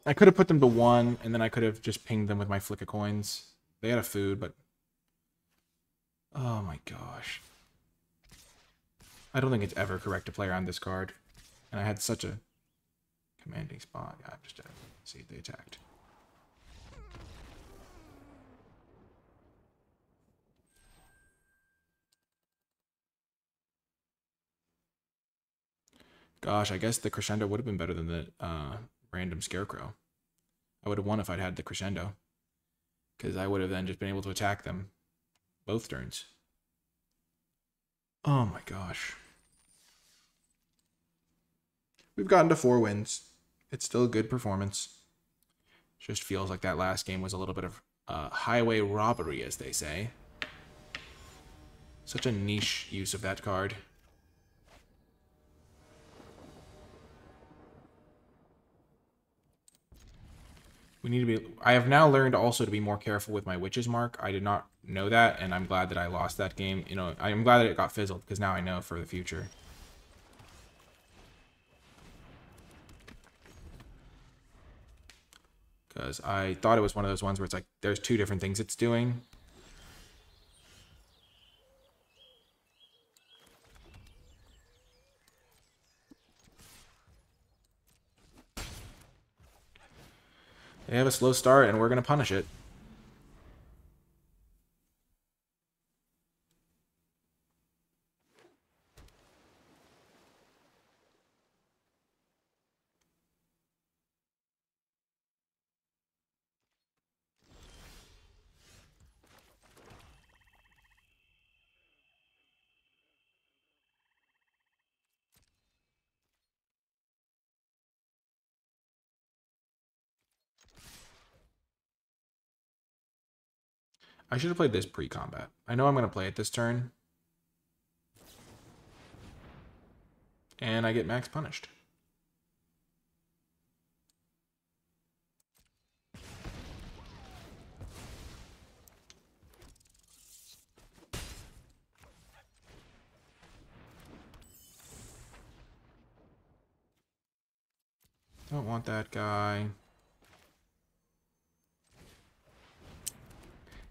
I could have put them to 1, and then I could have just pinged them with my flick of coins. They had a food, but... Oh my gosh. I don't think it's ever correct to play around this card. And I had such a commanding spot. Yeah, I'm just dead. See if they attacked. Gosh, I guess the Crescendo would have been better than the random Scarecrow. I would have won if I'd had the Crescendo. Because I would have then just been able to attack them both turns. Oh my gosh. We've gotten to 4 wins. It's still a good performance. Just feels like that last game was a little bit of highway robbery, as they say. Such a niche use of that card. We need to be... I have now learned also to be more careful with my Witch's Mark. I did not know that, and I'm glad that I lost that game. You know, I'm glad that it got fizzled, because now I know for the future. Because I thought it was one of those ones where it's like, there's 2 different things it's doing. They have a slow start, and we're going to punish it. I should have played this pre-combat. I know I'm going to play it this turn. And I get max punished. Don't want that guy.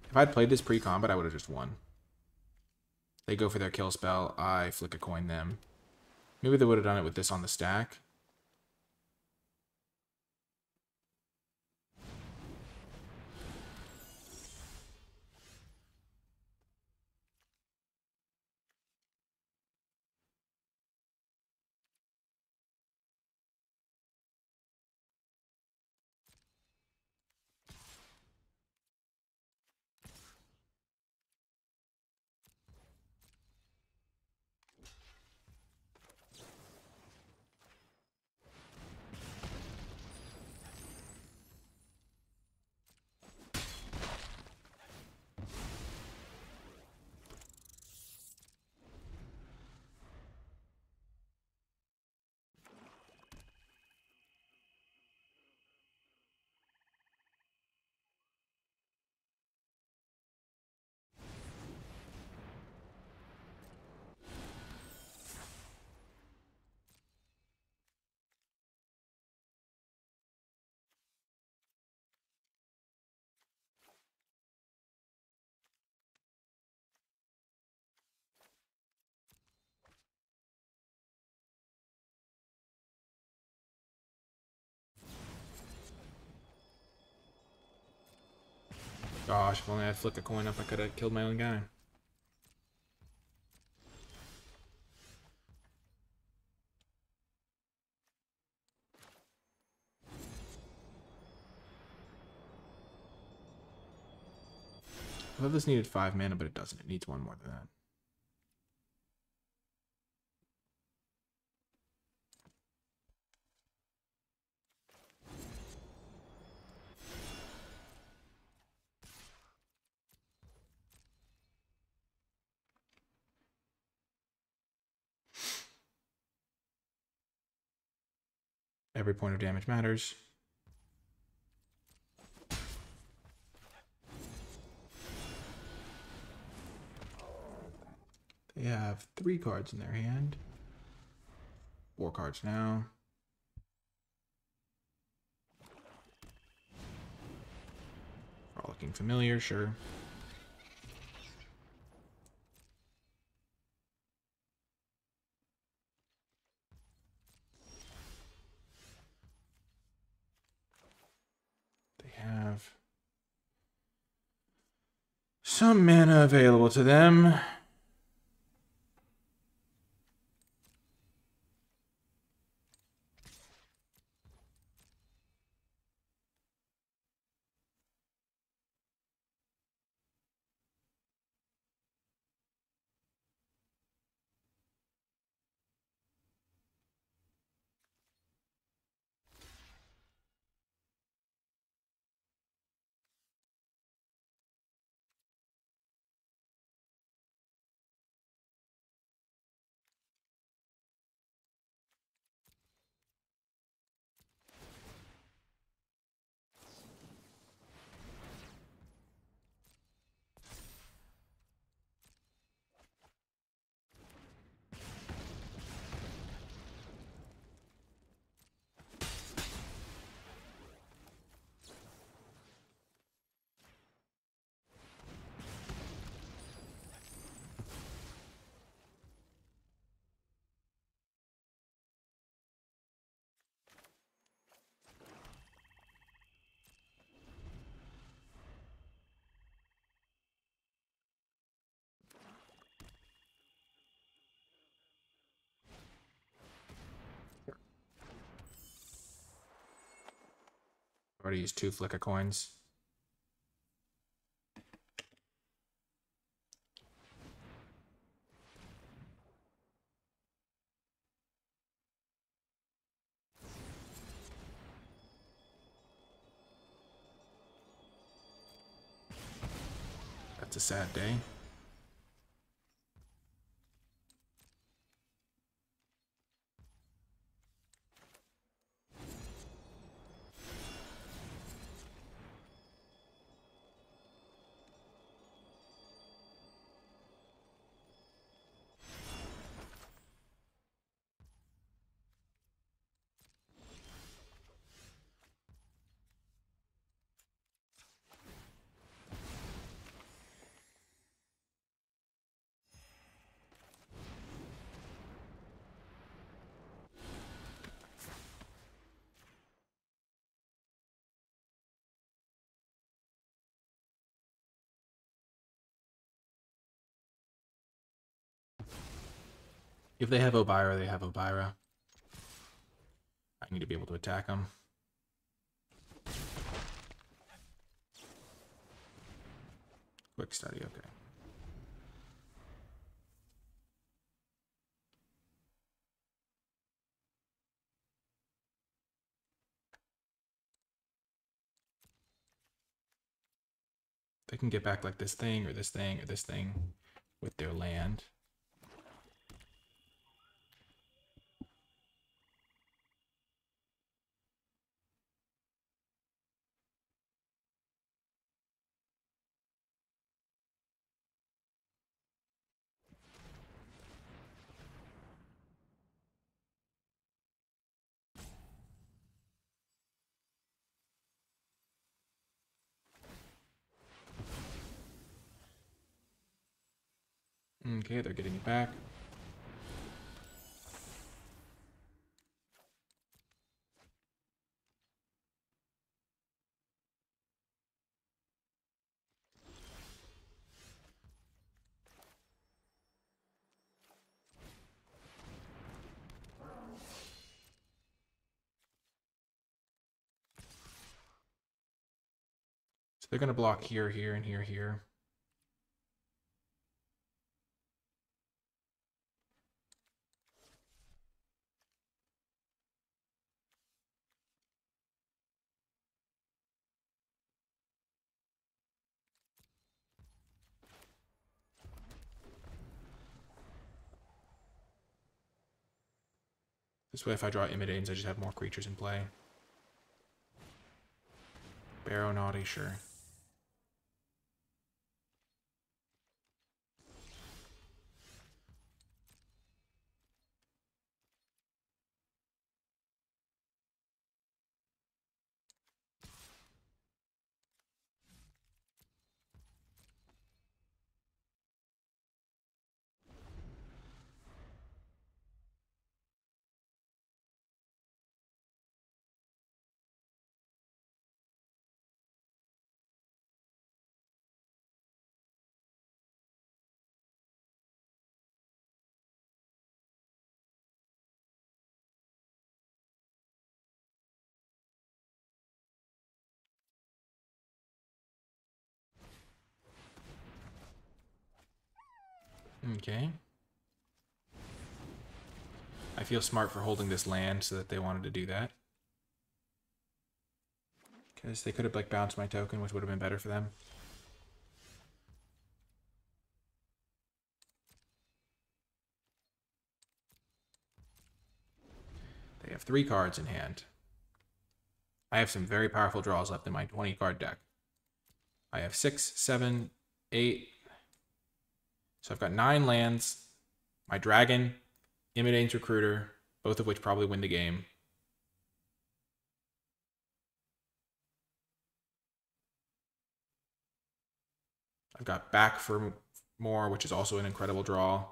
If I'd played this pre-combat, I would have just won. They go for their kill spell. I flick a coin them. Maybe they would have done it with this on the stack. Gosh, if only I flicked a coin up, I could have killed my own guy. I thought this needed 5 mana, but it doesn't. It needs 1 more than that. Every point of damage matters. They have 3 cards in their hand. 4 cards now. All looking familiar, sure. They have some mana available to them. Already used 2 flicker coins. That's a sad day. If they have Obira, they have Obira. I need to be able to attack them. Quick study, okay. They can get back like this thing or this thing or this thing with their land. Okay, they're getting it back. So they're going to block here, here, and here, here. This way, if I draw Imitates, I just have more creatures in play. Barrow Naughty, sure. Okay. I feel smart for holding this land so that they wanted to do that. Because they could have like bounced my token, which would have been better for them. They have 3 cards in hand. I have some very powerful draws left in my 20 card deck. I have 6, 7, 8. So I've got 9 lands. My dragon, Imitate's Recruiter, both of which probably win the game. I've got Back for More, which is also an incredible draw.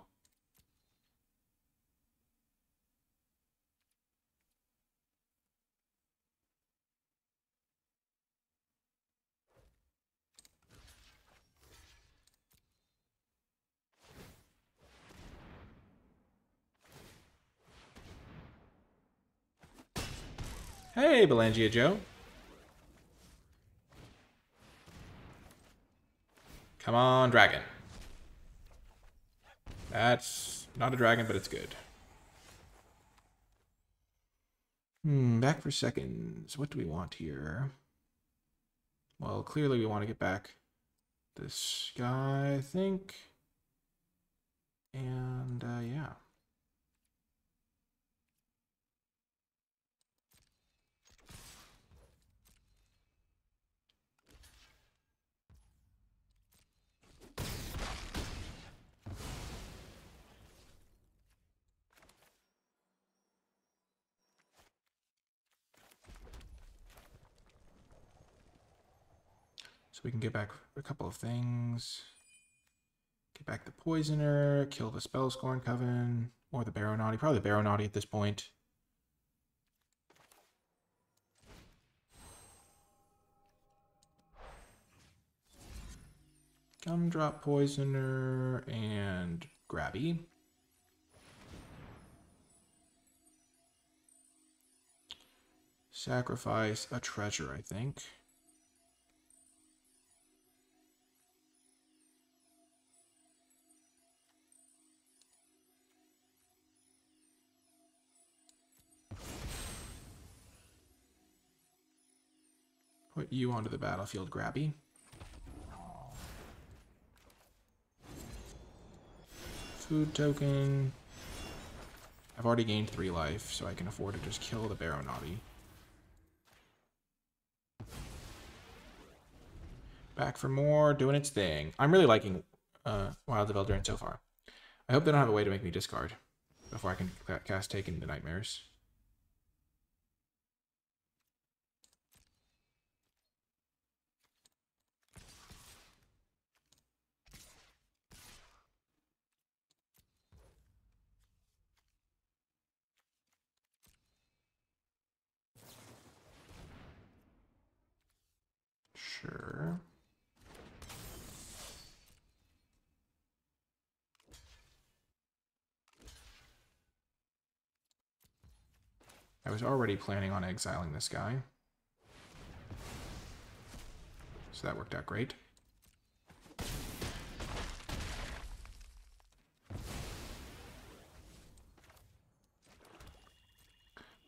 Hey, Belangia Joe. Come on, dragon. That's not a dragon, but it's good. Back for seconds. What do we want here? Well, clearly we want to get back this guy, I think. And, yeah. So we can get back a couple of things. Get back the Poisoner, kill the Spellscorn Coven, or the Barrow Naughty. Probably the Barrow Naughty at this point. Gumdrop Poisoner and Grabby. Sacrifice a treasure, I think. Put you onto the battlefield, Grabby. Food token. I've already gained 3 life, so I can afford to just kill the Baronati. Back for more, doing its thing. I'm really liking Wilds of Eldraine so far. I hope they don't have a way to make me discard before I can cast Take into Nightmares. Sure. I was already planning on exiling this guy. So that worked out great.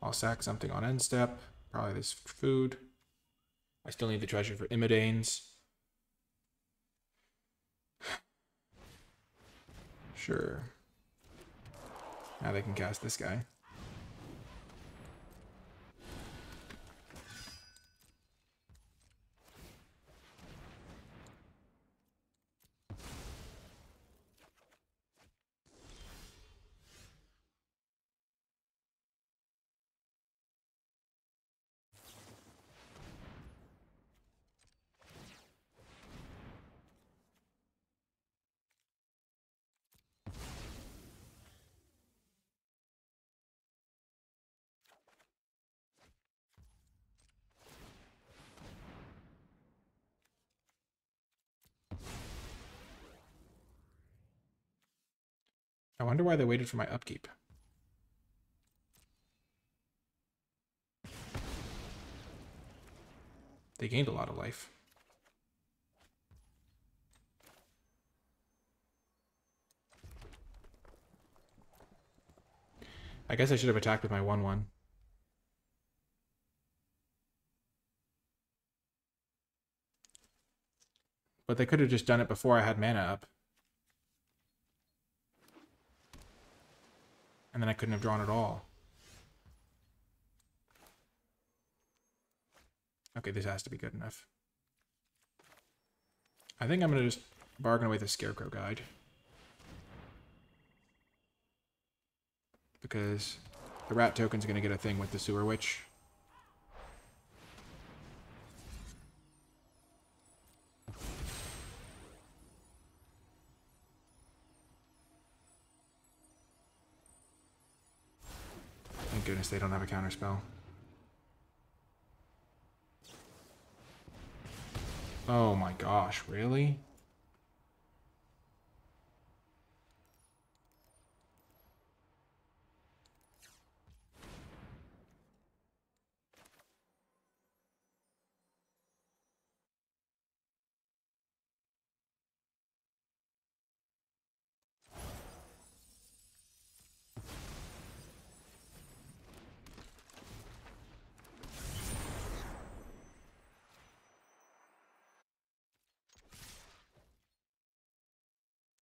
I'll sack something on end step. Probably this food. I still need the treasure for Imidanes. Sure. Now they can cast this guy. I wonder why they waited for my upkeep. They gained a lot of life. I guess I should have attacked with my 1/1. But they could have just done it before I had mana up. And then I couldn't have drawn at all. Okay, this has to be good enough. I think I'm going to just bargain away the Scarecrow Guide. Because the rat token's going to get a thing with the Sewer Witch. Thank goodness they don't have a counterspell. Oh my gosh, really?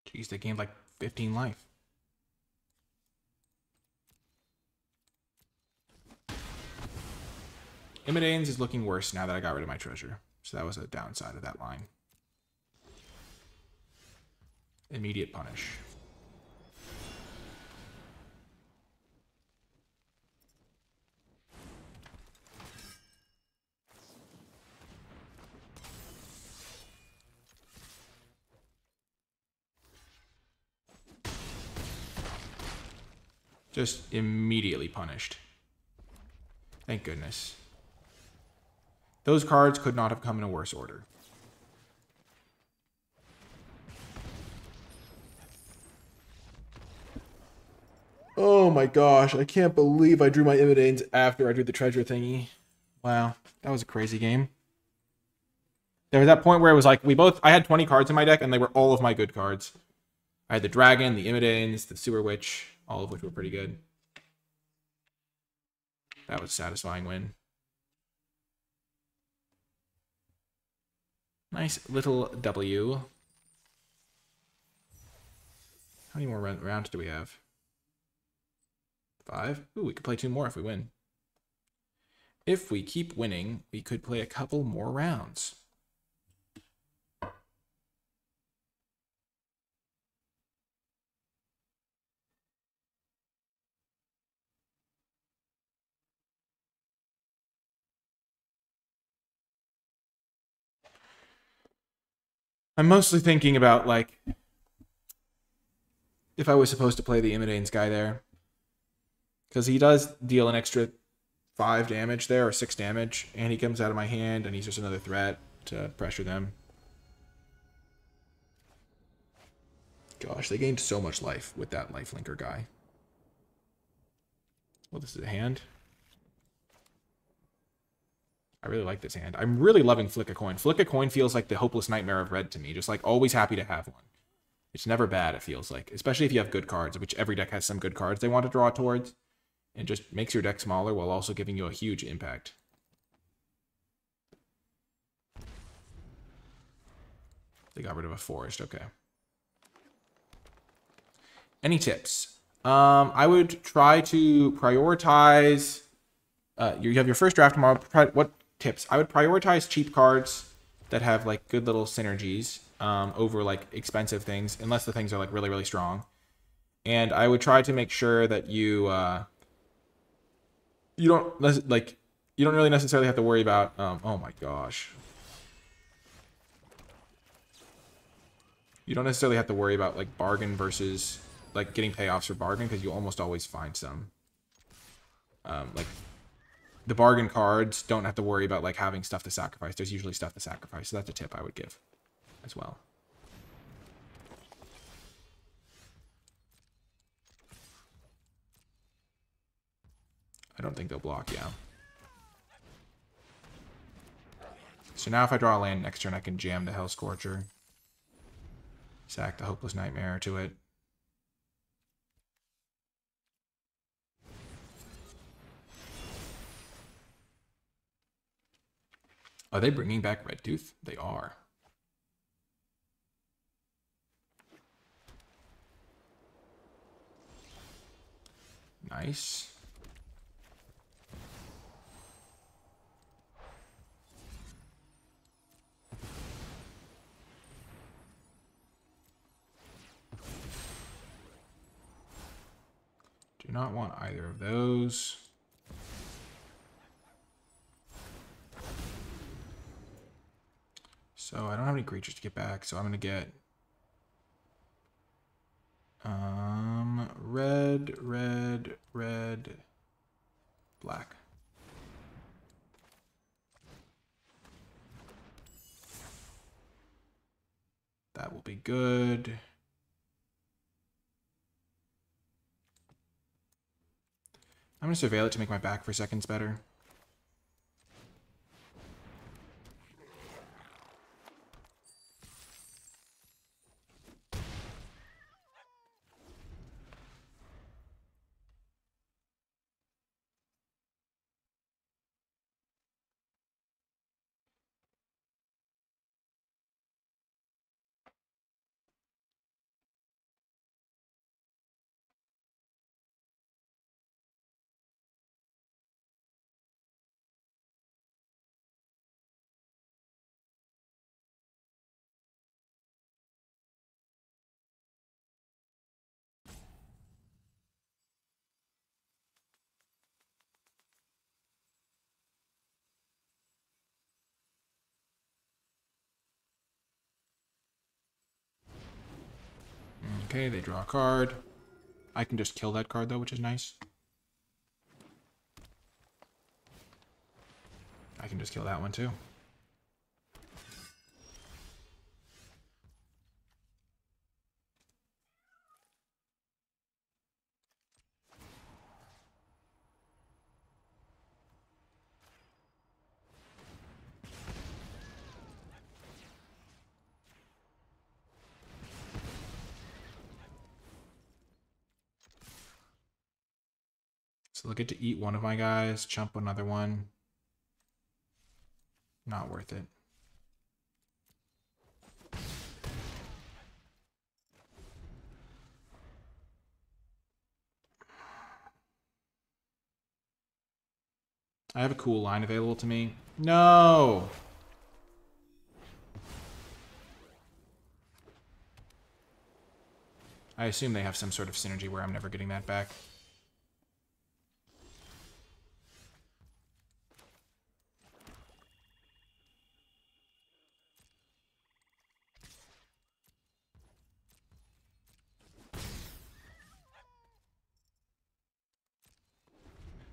Jeez, they gained like 15 life. Imidanes is looking worse now that I got rid of my treasure. So that was a downside of that line. Immediate punish. Just immediately punished. Thank goodness. Those cards could not have come in a worse order. Oh my gosh, I can't believe I drew my Imidanes after I drew the treasure thingy. Wow, that was a crazy game. There was that point where it was like I had 20 cards in my deck and they were all of my good cards. I had the Dragon, the Immodanes, the Sewer Witch, all of which were pretty good. That was a satisfying win. Nice little W. How many more rounds do we have? 5? Ooh, we could play 2 more if we win. If we keep winning, we could play a couple more rounds. I'm mostly thinking about, like, if I was supposed to play the Immodanes guy there. Because he does deal an extra 5 damage there, or 6 damage, and he comes out of my hand, and he's just another threat to pressure them. Gosh, they gained so much life with that lifelinker guy. Well, this is a hand. I really like this hand. I'm really loving Flick a Coin. Flick a Coin feels like the hopeless nightmare of red to me. Just like always happy to have one. It's never bad, it feels like. Especially if you have good cards, which every deck has some good cards they want to draw towards. It just makes your deck smaller while also giving you a huge impact. They got rid of a forest, okay. Any tips? I would try to prioritize... you have your first draft tomorrow. What tips? I would prioritize cheap cards that have like good little synergies over like expensive things, unless the things are like really, really strong. And I would try to make sure that you you don't really necessarily have to worry about oh my gosh. You don't necessarily have to worry about like bargain versus like getting payoffs for bargain, because you almost always find some. Like the bargain cards don't have to worry about like having stuff to sacrifice. There's usually stuff to sacrifice. So that's a tip I would give as well. I don't think they'll block, yeah. So now if I draw a land next turn, I can jam the Hellscorcher. Sack the Hopeless Nightmare to it. Are they bringing back Red Tooth? They are. Nice. Do not want either of those. So I don't have any creatures to get back, so I'm gonna get red, red, red, black. That will be good. I'm gonna surveil it to make my back for seconds better. Okay, they draw a card. I can just kill that card though, which is nice. I can just kill that one too. So they'll get to eat one of my guys, chump another one. Not worth it. I have a cool line available to me. No! I assume they have some sort of synergy where I'm never getting that back.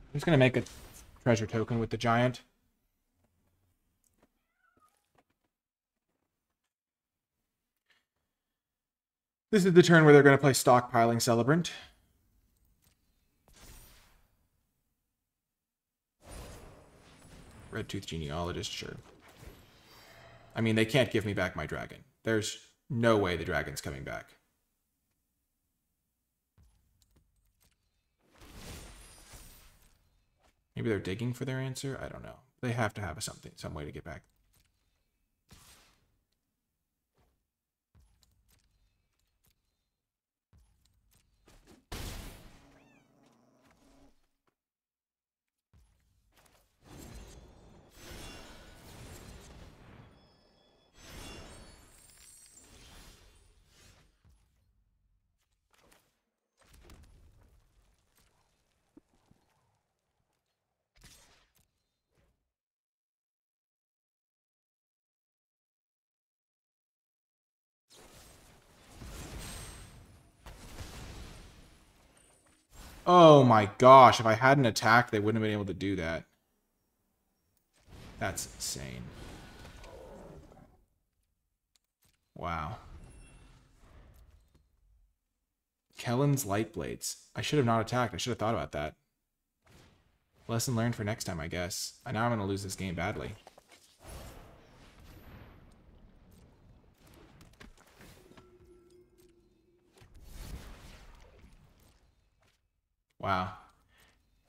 I'm just going to make a treasure token with the giant. This is the turn where they're going to play Stockpiling Celebrant. Red Tooth Genealogist, sure. I mean, they can't give me back my dragon. There's no way the dragon's coming back. Maybe they're digging for their answer? I don't know. They have to have some way to get back. Oh my gosh, if I hadn't attacked, they wouldn't have been able to do that. That's insane. Wow. Kellen's Light Blades. I should have not attacked. I should have thought about that. Lesson learned for next time, I guess. Now I'm going to lose this game badly. Wow.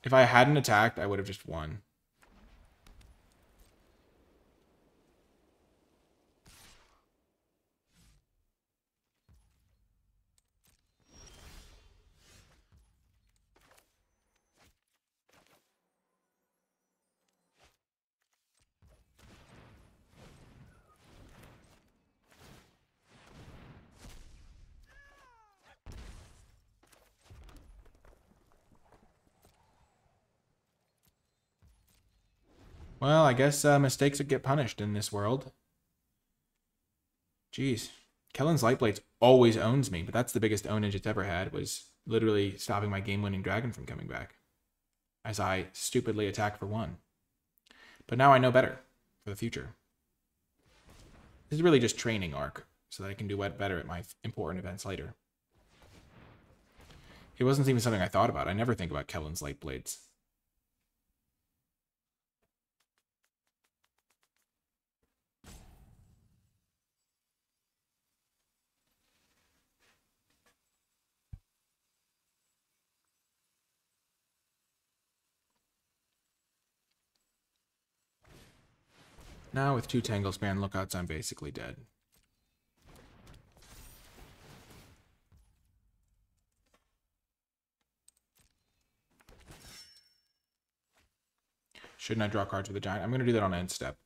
If I hadn't attacked, I would have just won. Well, I guess mistakes would get punished in this world. Jeez. Kellen's Lightblades always owns me, but that's the biggest ownage it's ever had, was literally stopping my game-winning dragon from coming back. As I stupidly attack for one. But now I know better for the future. This is really just training arc, so that I can do better at my important events later. It wasn't even something I thought about. I never think about Kellen's Lightblades. Now with 2 Tanglespan lookouts, I'm basically dead. Shouldn't I draw cards with the giant? I'm going to do that on end step.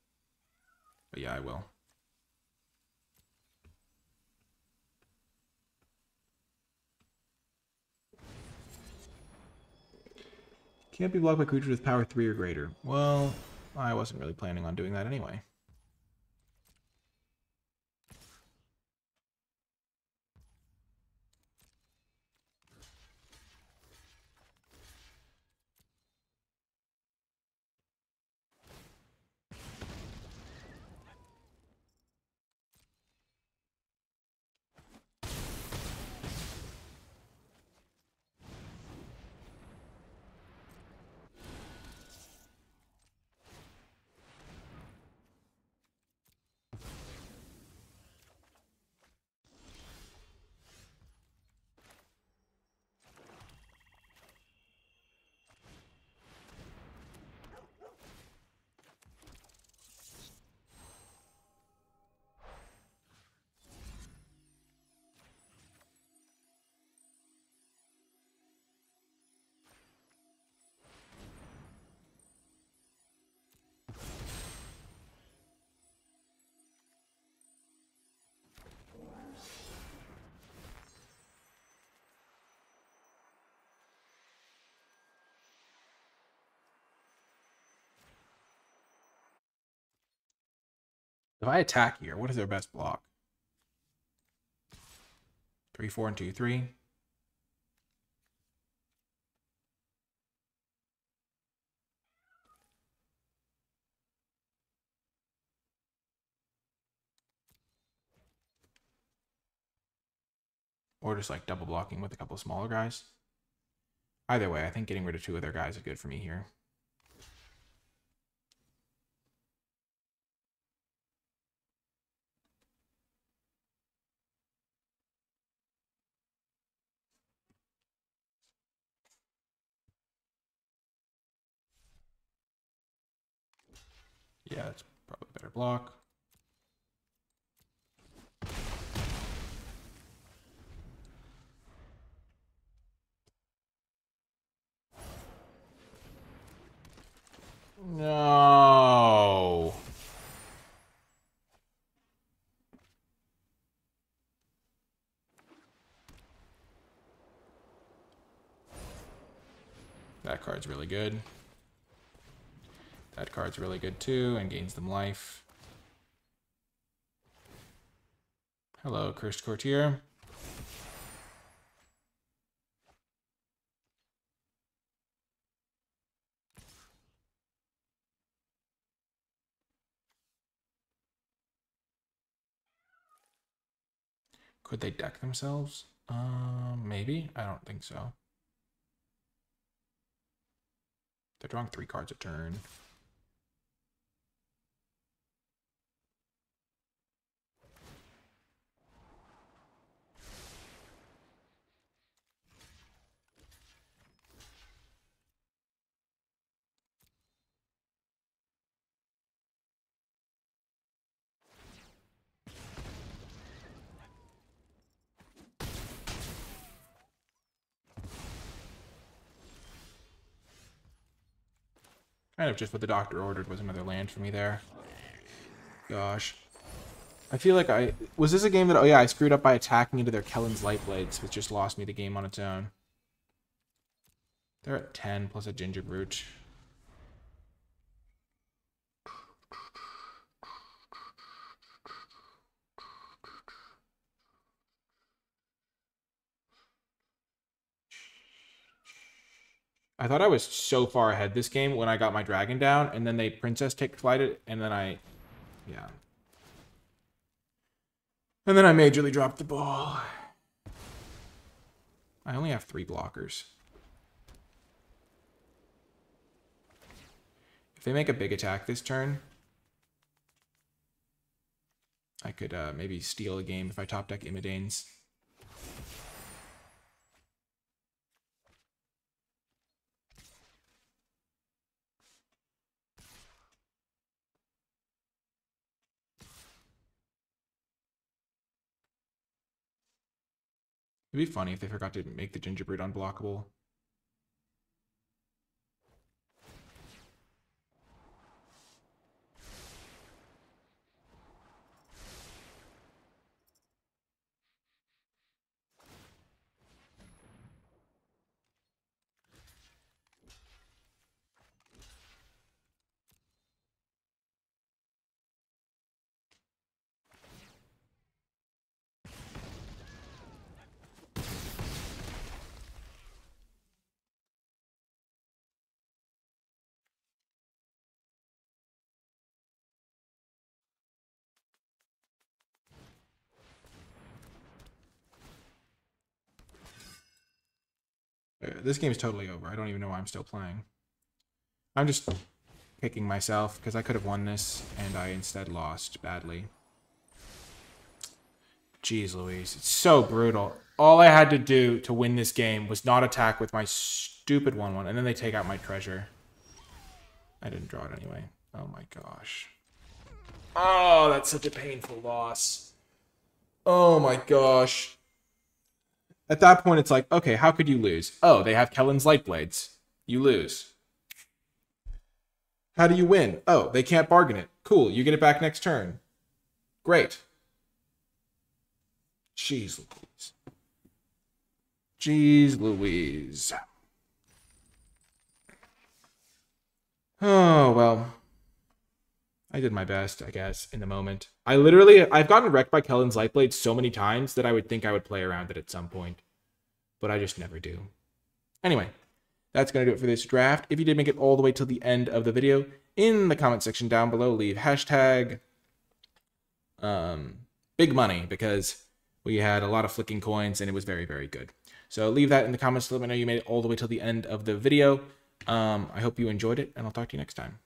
But yeah, I will. Can't be blocked by creatures with power 3 or greater. Well, I wasn't really planning on doing that anyway. If I attack here, what is their best block? 3, 4, and 2, 3. Or just like double blocking with a couple of smaller guys. Either way, I think getting rid of 2 of their guys is good for me here. Yeah, that's probably a better block. No. That card's really good. That card's really good too, and gains them life. Hello, Cursed Courtier. Could they deck themselves? Maybe. I don't think so. They're drawing 3 cards a turn. Kind of just what the doctor ordered was another land for me there. Gosh. I feel like was this a game that, oh yeah, I screwed up by attacking into their Kellen's Lightblades, which just lost me the game on its own. They're at 10 plus a Ginger Brute. I thought I was so far ahead this game when I got my dragon down, and then they princess take flight it, and then yeah. And then I majorly dropped the ball. I only have 3 blockers. If they make a big attack this turn, I could maybe steal a game if I top deck Imidanes. It'd be funny if they forgot to make the Gingerbread unblockable. This game's totally over. I don't even know why I'm still playing. I'm just kicking myself because I could have won this and I instead lost badly. Jeez Louise, it's so brutal. All I had to do to win this game was not attack with my stupid 1/1, and then they take out my treasure. I didn't draw it anyway. Oh my gosh. Oh, that's such a painful loss. Oh my gosh. At that point, it's like, okay, how could you lose? Oh, they have Kellen's Lightblades. You lose. How do you win? Oh, they can't bargain it. Cool, you get it back next turn. Great. Jeez Louise. Jeez Louise. Oh, well. I did my best, I guess, in the moment. I've gotten wrecked by Kellen's Lightblade so many times that I would think I would play around it at some point. But I just never do. Anyway, that's going to do it for this draft. If you did make it all the way till the end of the video, in the comment section down below, leave hashtag big money, because we had a lot of flicking coins and it was very, very good. So leave that in the comments to let me know you made it all the way till the end of the video. I hope you enjoyed it, and I'll talk to you next time.